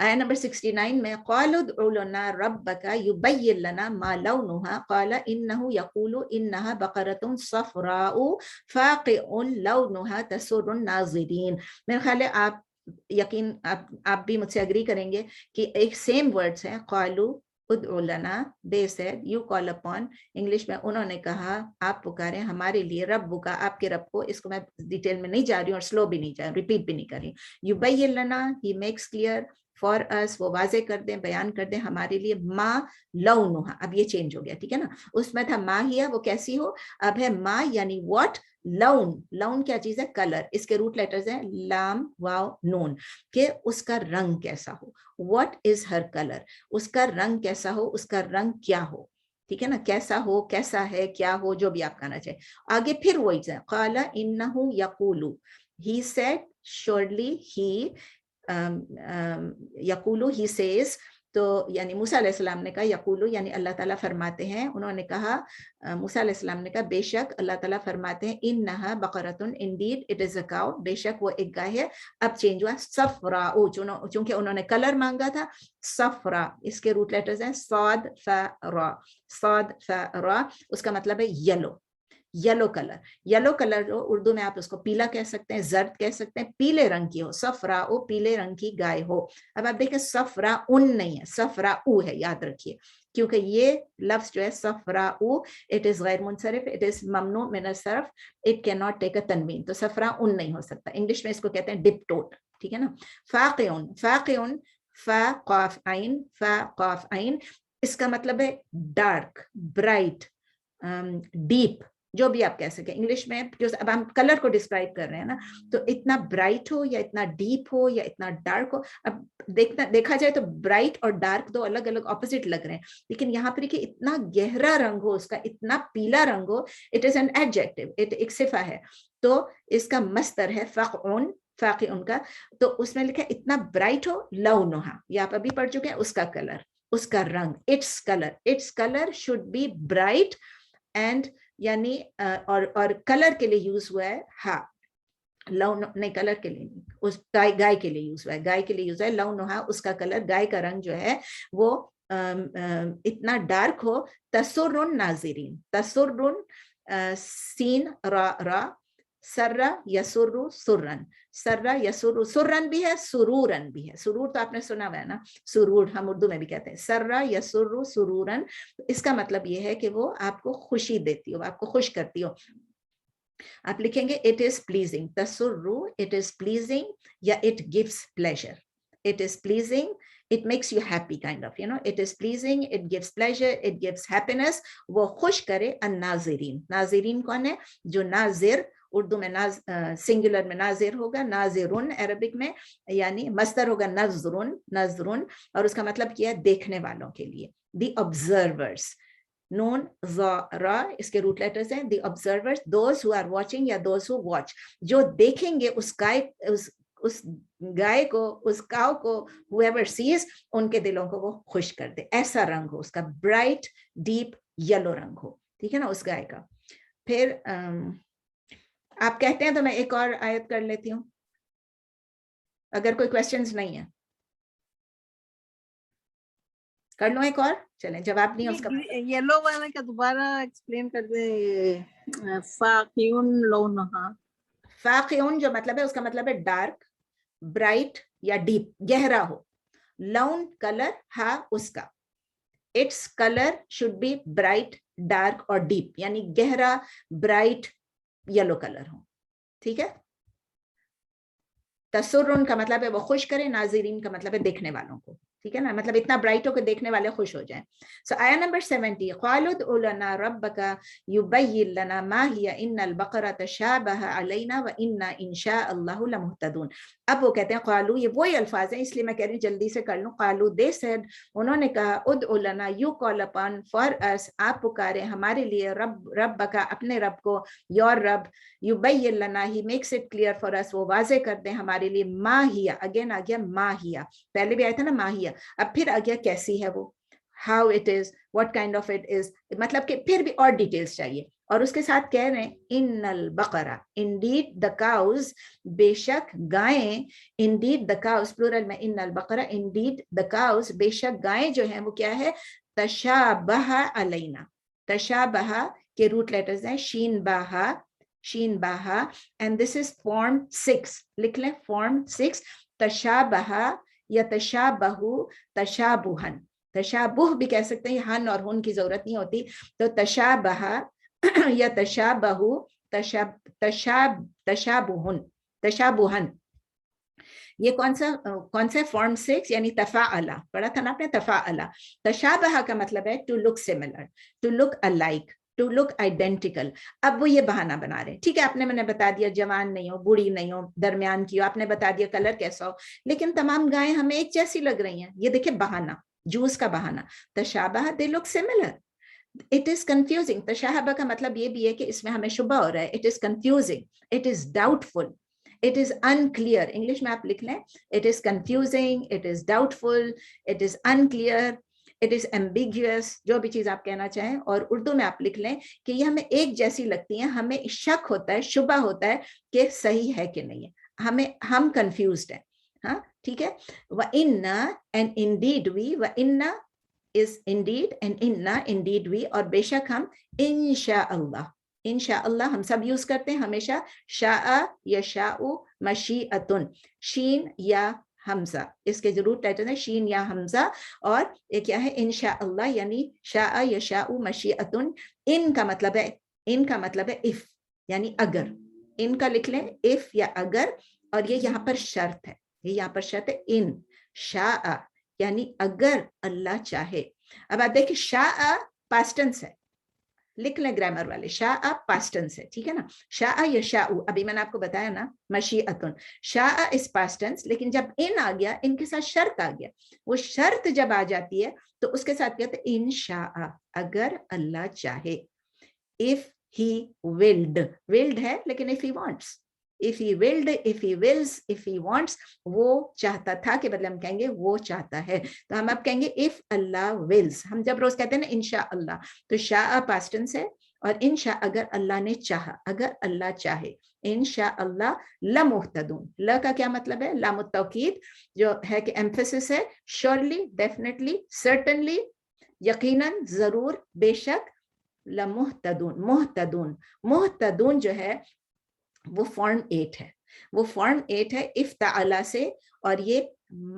आया नंबर 69 में क़ालू उदउ लना रब्बका युबय्यिन लना मा लौनुहा क़ाला इन्नहु यक़ूलु इन्नहा बक़रतुन सफ़राउ फ़ाक़िउन लौनुहा तसुर्रुन नाज़िरीन. मेरे ख्याल है आप यकीन आप भी मुझसे एग्री करेंगे कि एक सेम वर्ड्स हैं. क़ालू उदउ लना, they said, you call upon, English में उन्होंने कहा आप पुकारें हमारे लिए, रब्बु का आपके रब को. इसको मैं डिटेल में नहीं जा रही हूँ और स्लो भी नहीं जा रही, रिपीट भी नहीं कर रही. युबय्यिन लना, he makes clear, for us, वो वाजे कर दें, बयान कर दें हमारे लिए. मा लौनुहा, अब ये चेंज हो गया, ठीक है ना, उसमें था माहिया, वो कैसी हो, अब है मा यानी व्हाट. लौन, लौन क्या चीज है, कलर. इसके रूट लेटर्स हैं लाम वाव नून, के उसका रंग कैसा हो, व्हाट इज हर कलर, उसका रंग कैसा हो, उसका रंग क्या हो, ठीक है ना, कैसा हो, कैसा है, क्या हो, जो भी आप कहना चाहे. आगे फिर वही है, क़ाला इन्नहु यक़ूलु, ही सेड, श्योरली ही, यक़ूलु ही सेज. तो यानी मूसा अलैहिस्सलाम ने कहा, यक़ूलु यानी अल्लाह ताला फरमाते हैं, उन्होंने कहा, मूसा अलैहिस्सलाम ने कहा बेशक अल्लाह ताला फरमाते हैं, इन्नहा बक़रतुन, indeed it is a cow, बेशक वो एक गाय है. अब चेंज हुआ सफ़राउ, चूंकि उन्होंने कलर मांगा था, सफ़रा, इसके रूट लेटर्स हैं साद फ रा, साद फ रा, उसका मतलब है yellow, yellow colour. Yellow colour Urdu में आप उसको पीला कह सकते हैं, जर्द कह सकते हैं, पीले रंग की हो, सफरा ओ, पीले रंग की गाय हो. अब आप देखें सफरा उन नहीं है, सफरा उ है, याद रखिए, क्योंकि ये लफ्ज जो है सफरा उ, इट इज गैर मुनसरिफ, इट इज ममनू मिन अस्सर्फ, it can not take a तनवीन. तो सफरा उन नहीं हो सकता, इंग्लिश में इसको कहते हैं डिप्टोट, ठीक है ना. फाक़िउन, फाक़िउन, फा क़ाफ आइन, फा क़ाफ आइन, इसका मतलब है डार्क, ब्राइट, डीप, जो भी आप कह सकें इंग्लिश में, जो अब हम कलर को डिस्क्राइब कर रहे हैं ना, तो इतना ब्राइट हो या इतना डीप हो या इतना डार्क हो। अब देखा जाए तो ब्राइट और डार्क दो अलग अलग ऑपोजिट लग रहे हैं, लेकिन यहाँ पर कि इतना गहरा रंग हो उसका, इतना पीला रंग हो, इट इज एन एडजेक्टिव, एक सिफा है। तो इसका मस्तर है फ़क़उन, फ़ाक़िउन का, तो उसमें लिखा है इतना ब्राइट हो, लौनुहा, ये आप अभी पढ़ चुके हैं, उसका कलर, उसका रंग, its colour should be bright and, यानी और कलर के लिए यूज हुआ है हा, लौन नहीं, कलर के लिए नहीं, उस गाय के लिए यूज हुआ है, गाय के लिए यूज है लौनुहा, उसका कलर, गाय का रंग जो है वो इतना डार्क हो, तसुर्रुन नाज़िरीन, तसुर्रुन सीन रा, सर्रा यसुर्रु सुर्रन, सर्रा यसुर्रु सुर्रन भी है, सुरूरन भी है। सुरूर तो आपने सुना हुआ है ना, सुरूर हम उर्दू में भी कहते हैं। सर्रा यसुर्रु सुरूरन, इसका मतलब ये है कि वो आपको खुशी देती हो, आपको खुश करती हो। आप लिखेंगे इट इज प्लीजिंग, तसुर्रु इट इज प्लीजिंग, या it gives pleasure, it is pleasing, it makes you happy kind of, you know, it is pleasing, it gives pleasure, it gives happiness, वो खुश करे। अन्नाज़िरीन, नाज़िरीन कौन है? जो नाज़िर, उर्दू में सिंगुलर में नाज़िर होगा, नाज़िरुन अरबिक में, यानी मस्दर होगा नज़रुन, नज़रुन, और उसका मतलब क्या है? देखने वालों के लिए, the observers, नून ज़ा, इसके रूट लेटर्स हैं, the observers, those who are watching या those who watch, जो देखेंगे उस गाय को, उस काव को, whoever sees, उनके दिलों को वो खुश कर दे, ऐसा रंग हो उसका, ब्राइट डीप येलो रंग हो, ठीक है ना, उस गाय का। फिर आप कहते हैं तो मैं एक और आयत कर लेती हूँ, अगर कोई क्वेश्चंस नहीं है कर लो एक और, चलें, जवाब नहीं है उसका येलो वाले का दोबारा एक्सप्लेन कर दे। फ़ाक़िउन लौनुहा, फ़ाक़िउन जो मतलब है, उसका मतलब है डार्क, ब्राइट या डीप, गहरा हो। लौन कलर, हा उसका, its colour should be bright dark और डीप, यानी गहरा ब्राइट येलो कलर हो, ठीक है। तसुर्रुन का मतलब है वो खुश करे, नाज़िरीन का मतलब है देखने वालों को, ठीक है ना, मतलब इतना ब्राइट हो कि देखने वाले खुश हो जाएं। सो आया नंबर 70, क़ालू उदउ लना रब्बका युबय्यिन लना मा हिया इन्नल बक़रा तशाबह अलैना व इन्ना इंशाअल्लाहु लमुहतदून। अब वो कहते हैं क़ालू, ये वही अल्फाज हैं इसलिए मैं कह रही हूँ जल्दी से कर लूँ। क़ालू दे सेड, उन्होंने कहा, उदउ लना, you call upon for us, आप पुकारे हमारे लिए, रब्बका अपने रब को, योर रब, युबय्यिन लना, he makes it clear for us, वो वाज़े कर दें हमारे लिए, मा हिया, अगेन आ गया मा हिया, पहले भी आया था ना मा हिया, अब फिर आ गया कैसी है वो, how it is, what kind of it is, मतलब कि फिर भी और डिटेल्स चाहिए। और उसके साथ कह रहे हैं इन्नल बकरा, इंडीड द काउज, बेशक गायें, इंडीड द काउज प्लूरल में, इन्नल बकरा, इंडीड द काउज, बेशक गायें जो हैं वो क्या है? तशाबह अलैना, तशाबह के रूट लेटर्स हैं शीन बाहा, शीन बाहा, एंड दिस इज फॉर्म 6, लिख लें फॉर्म 6, तशाबहा या तशाबहु, तशाबुहन, तशाबुह भी कह सकते हैं, हन और हुन की जरूरत नहीं होती, तो तशाबहा या तशाबहु, तशाबुहन, तशाबुहन, ये कौन सा फॉर्म 6, यानी तफाअला, पढ़ा था ना आपने, तफाअला। तशाबहा का मतलब है to look similar, to look alike, to look identical. अब वो ये बहाना बना रहे, ठीक है, आपने मैंने बता दिया जवान नहीं हो, बूढ़ी नहीं हो, दरमियान की हो, आपने बता दिया कलर कैसा हो, लेकिन तमाम गायें हमें एक जैसी लग रही हैं, ये देखिए बहाना, जूस का बहाना, तशाबह, they look similar, it is confusing. तशाबह का मतलब ये भी है कि इसमें हमें शुबह हो रहा है, it is confusing, it is doubtful, it is unclear, English में आप लिख लें, it is confusing, it is doubtful, it is unclear, it is ambiguous, जो भी चीज आप कहना चाहें। और उर्दू में आप लिख लें कि ये हमें एक जैसी लगती हैं, हमें शक होता है, शुबा होता है कि सही है कि नहीं है, हम कंफ्यूज्ड हैं, हाँ ठीक है। व इन्ना, एंड इंडीड वी, व इन्ना इज इंडीड, एंड इन्ना इंडीड वी, और बेशक हम, इंशाअल्लाह, इंशाअल्लाह हम सब यूज करते हैं हमेशा, शाअ यशाउ मशीअतुन, शीन या हमजा, इसके जरूर टाइटल है शीन या हमजा, और ये क्या है? इंशाअल्लाह, यानी शाअ यशाउ मशीअतुन, इनका मतलब है इफ, यानी अगर, इनका लिख लें इफ या अगर, और ये यहाँ पर शर्त है, ये यहाँ पर शर्त है, इन शाअ, यानी अगर अल्लाह चाहे। अब आप देखिए शाअ पास्ट टेंस है, लिख लें ग्रामर वाले, शाअ पास्ट टेंस है, ठीक है ना, शाअ या शाउ, अभी मैंने आपको बताया ना मशीअतुन, शाअ इज पास्ट टेंस, लेकिन जब इन आ गया, इनके साथ शर्त आ गया, वो शर्त जब आ जाती है तो उसके साथ कहते हैं इंशाअ, अगर अल्लाह चाहे, इफ ही willed है लेकिन if he wants, if he willed, if he wills, if he wants, वो चाहता था के बदले हम कहेंगे वो चाहता है, तो हम अब कहेंगे if Allah wills। हम जब रोज कहते हैं ना इंशा अल्लाह, तो शाअ पास्ट टेंस है, और इंशा अगर अल्लाह ने चाहा, अगर अल्लाह चाहे, इंशा अल्लाह लमुहतदून, ल का क्या मतलब है, लाम तौकीद जो है कि एम्फेसिस है, श्योरली, डेफिनेटली, सर्टेनली, यकीनन, जरूर, बेशक, लमुहतदून, मुहतदून, मुहतदून जो है वो फॉर्म 8 है, वो फॉर्म 8 है इफ्ताअला से, और ये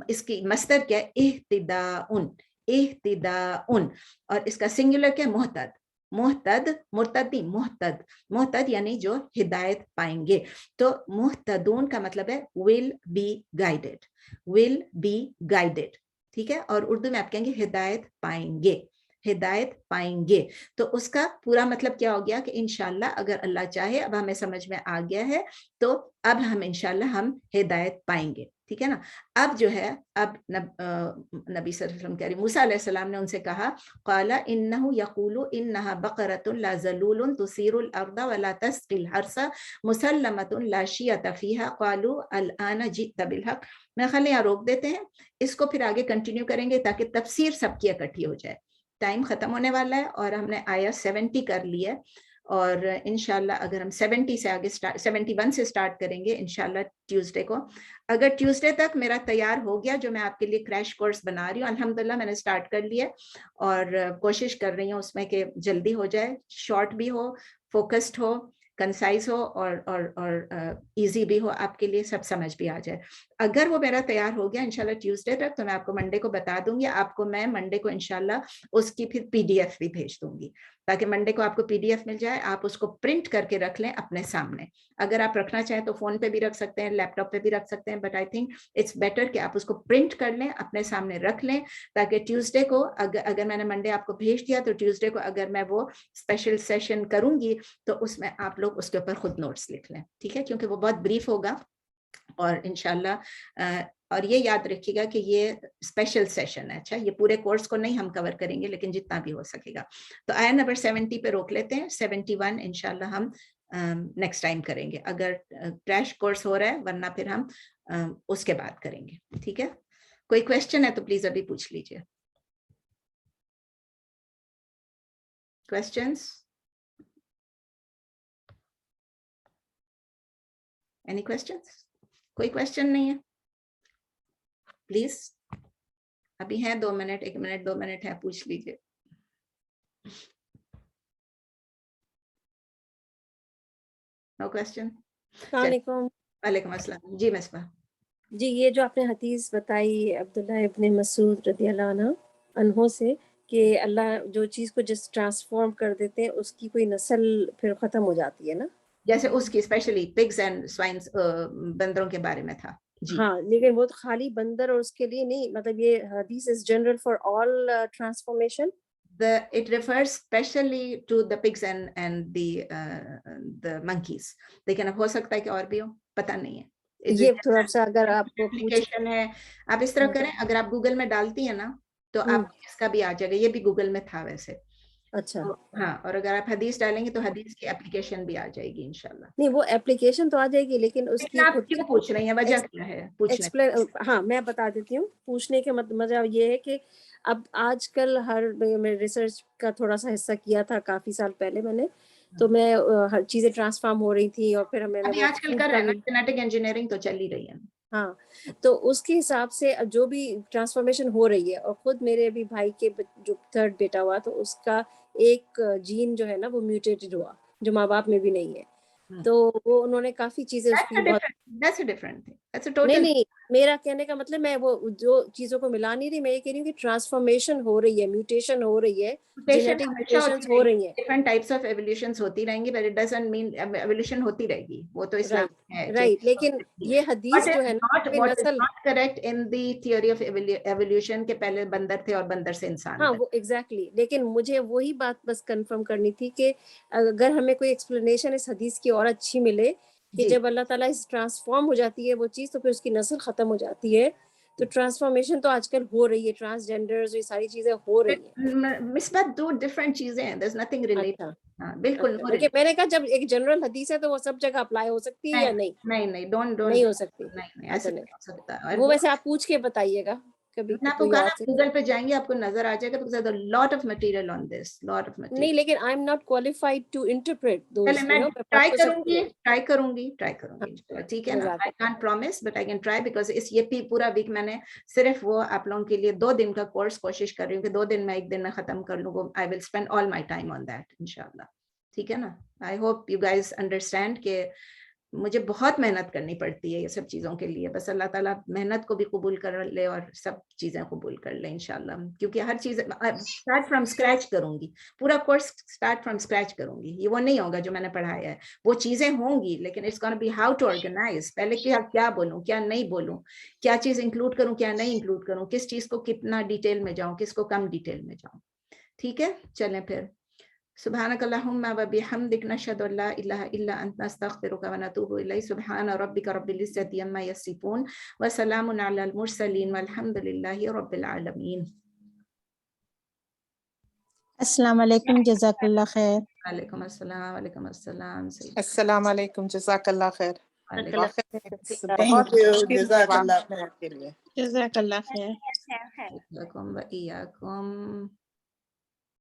इसकी मस्तर क्या है, इह्तिदाउन, इह्तिदाउन, और इसका सिंगुलर क्या है, मुहतद, मुहतद, मुर्तदी, मुहतद, मुहतद यानी जो हिदायत पाएंगे, तो मुहतदून का मतलब है will be guided, will be guided, ठीक है, और उर्दू में आप कहेंगे हिदायत पाएंगे, हिदायत पाएंगे, तो उसका पूरा मतलब क्या हो गया कि इंशाल्लाह अगर अल्लाह चाहे, अब हमें समझ में आ गया है, तो अब हम इंशाल्लाह हम हिदायत पाएंगे, ठीक है ना। अब जो है, अब नबी सल्लल्लाहु अलैहि वसल्लम कह रहे, मूसा अलैहि सलाम ने उनसे कहा, क़ाला इन्नहु यक़ूलु इन्नहा बक़रतुन ला ज़लूलुन तुसीरुल अर्दा वला तस्क़िल हर्सा मुसल्लमतुन ला शियता फ़ीहा क़ालू अलआन जिअता बिल हक़। मैं ख्याल यहाँ रोक देते हैं, इसको फिर आगे कंटिन्यू करेंगे ताकि तफसीर सबकी इकट्ठी हो जाए। टाइम खत्म होने वाला है और हमने आया 70 कर लिया, और इंशाल्लाह अगर हम 70 से आगे 71 से स्टार्ट करेंगे इंशाल्लाह ट्यूसडे को। अगर ट्यूसडे तक मेरा तैयार हो गया जो मैं आपके लिए क्रैश कोर्स बना रही हूँ, अल्हम्दुलिल्लाह मैंने स्टार्ट कर लिया और कोशिश कर रही हूँ उसमें कि जल्दी हो जाए, शॉर्ट भी हो, फोकस्ड हो, कंसाइज हो, और इजी भी हो आपके लिए, सब समझ भी आ जाए। अगर वो मेरा तैयार हो गया इंशाल्लाह ट्यूसडे तक, तो मैं आपको मंडे को बता दूंगी, आपको मैं मंडे को इंशाल्लाह उसकी फिर पीडीएफ भी भेज दूंगी, ताकि मंडे को आपको पीडीएफ मिल जाए, आप उसको प्रिंट करके रख लें अपने सामने। अगर आप रखना चाहें तो फोन पे भी रख सकते हैं, लैपटॉप पे भी रख सकते हैं, but I think it's better कि आप उसको प्रिंट कर लें, अपने सामने रख लें, ताकि ट्यूसडे को अगर मैंने मंडे आपको भेज दिया, तो ट्यूसडे को अगर मैं वो स्पेशल सेशन करूंगी तो उसमें आप लोग उसके ऊपर खुद नोट्स लिख लें, ठीक है, क्योंकि वो बहुत ब्रीफ होगा। और इंशाल्लाह और ये याद रखिएगा कि ये स्पेशल सेशन है, अच्छा, ये पूरे कोर्स को नहीं हम कवर करेंगे, लेकिन जितना भी हो सकेगा। तो आया नंबर 70 पे रोक लेते हैं, 71 इंशाल्लाह हम नेक्स्ट टाइम करेंगे, अगर क्रैश कोर्स हो रहा है, वरना फिर हम उसके बाद करेंगे, ठीक है। कोई क्वेश्चन है तो प्लीज अभी पूछ लीजिए। क्वेश्चंस? Any questions? कोई क्वेश्चन नहीं है? प्लीज, अभी है 2 मिनट, 1 मिनट, 2 मिनट है, पूछ लीजिए। No question? वालेकुम अस्सलाम जी। मिसबा जी, ये जो आपने हदीस बताई अब्दुल्लाह इब्ने मसूद रदियल्लाहु अन्हु से कि अल्लाह जो चीज़ को जिस ट्रांसफॉर्म कर देते हैं उसकी कोई नस्ल फिर खत्म हो जाती है ना, जैसे उसकी स्पेशली पिग्स एंड स्वाइन्स, बंदरों के बारे में था जी। हाँ, लेकिन वो तो खाली बंदर और उसके लिए नहीं, मतलब ये हदीस is general for all transformation. It refers specially to the pigs and the monkeys, लेकिन अब हो सकता है कि और भी हो, पता नहीं है। ये थोड़ा सा अगर आपको एप्लीकेशन है, आप इस तरह करें, अगर आप गूगल में डालती है ना तो आप इसका भी आ जाएगा, ये भी गूगल में था वैसे। अच्छा, तो, हाँ, और अगर आप हदीस डालेंगे तो हदीस की एप्लीकेशन भी आ जाएगी इंशाल्लाह। नहीं वो एप्लीकेशन तो आ जाएगी, लेकिन उसकी आप क्यों पूछ रही हैं, वजह क्या है पूछने? एक्सप्लेन, हाँ मैं बता देती हूँ। पूछने के मतलब ये है कि अब आजकल मैं रिसर्च का थोड़ा सा हिस्सा किया था काफी साल पहले मैंने, तो मैं हर चीजें ट्रांसफॉर्म हो रही थी, और फिर मैंने अभी आजकल कर रहे हैं, जेनेटिक इंजीनियरिंग तो चल ही रही है। हाँ, तो उसके हिसाब से जो भी ट्रांसफॉर्मेशन हो रही है, और खुद मेरे अभी भाई के जो 3rd बेटा हुआ, तो उसका एक जीन जो है ना वो म्यूटेटेड हुआ, जो माँ बाप में भी नहीं है, तो वो उन्होंने काफी चीजें उसकी बहुत That's a different thing. That's a नहीं total. नहीं, मेरा कहने का मतलब मैं वो जो चीजों को मिला नहीं रही, मैं ये कह रही हूँ कि ट्रांसफॉर्मेशन हो रही है, म्यूटेशन हो रही है, जेनेटिक म्यूटेशंस हो रही हैं. Different types of evolutions होती रहेंगी, but it doesn't mean evolution होती रहेगी. वो तो इस्लाम में है. राइट, लेकिन ये हदीस जो है ना, What is not correct in the theory of evolution के पहले बंदर थे और बंदर से इंसान. हाँ वो एग्जैक्टली, लेकिन मुझे वही बात बस कंफर्म करनी थी कि अगर हमें कोई एक्सप्लेनेशन इस हदीस की और अच्छी मिले कि जब अल्लाह ताला इस ट्रांसफॉर्म हो जाती है वो चीज़, तो फिर उसकी नस्ल खत्म हो जाती है. तो ट्रांसफॉर्मेशन तो आजकल हो रही है, ट्रांसजेंडर्स, ये सारी चीजें हो रही हैं. मिसबात दो डिफरेंट चीजें हैं. There's nothing related. हाँ बिल्कुल. मैंने कहा जब एक जनरल हदीस है तो वो सब जगह अप्लाई हो सकती है या नहीं? नहीं, don't नहीं हो सकती. नहीं, ऐसे नहीं हो सकता. वो वैसे आप पूछ के बताइएगा कभी. आपको कहा गूगल पे जाएंगे आपको नजर आ जाएगा, because there's a lot of material on this, lot of material. नहीं, लेकिन I am not qualified to interpret those. मैं ट्राई करूंगी. ठीक है ना. I can't promise but I can try, because इस ये पूरा वीक मैंने सिर्फ वो आप लोगों के लिए 2 दिन का कोर्स कोशिश कर रही हूँ कि 2 दिन में 1 दिन में खत्म कर लूँ. I will spend all my time on that इंशाल्लाह. ठीक है ना. I hope you guys understand के मुझे बहुत मेहनत करनी पड़ती है ये सब चीज़ों के लिए. बस अल्लाह ताला मेहनत को भी कबूल कर ले और सब चीज़ें कबूल कर ले इंशाल्लाह. क्योंकि हर चीज़ स्टार्ट फ्रॉम स्क्रैच करूंगी, पूरा कोर्स स्टार्ट फ्रॉम स्क्रैच करूंगी. ये वो नहीं होगा जो मैंने पढ़ाया है, वो चीज़ें होंगी, लेकिन it's gonna be how to organise. पहले क्या बोलूँ, क्या नहीं बोलूँ, क्या चीज़ इंक्लूड करूँ, क्या नहीं इंक्लूड करूँ, किस चीज़ को कितना डिटेल में जाऊँ, किसको कम डिटेल में जाऊँ. ठीक है, चलें फिर. सुब्हानक अल्लाहुम्मा व बिहम्दिक नशहदु अल्ला इलाहा इल्ला अंता नस्तगफिरुका व नतूबु इलैक. सुब्हान रब्बिका रब्बिल इज्जति अम्मा यसिफून व सलामुन अलल मुरसलीन वल्हम्दुलिल्लाहि रब्बिल आलमीन. अस्सलाम वालेकुम, जज़ाकल्लाह खैर. वालेकुम अस्सलाम. वालेकुम अस्सलाम. अस्सलाम वालेकुम, जज़ाकल्लाह खैर. Thank you, जज़ाकल्लाह खैर के लिए. जज़ाकल्लाह खैर. वालेकुम व इयाकुम.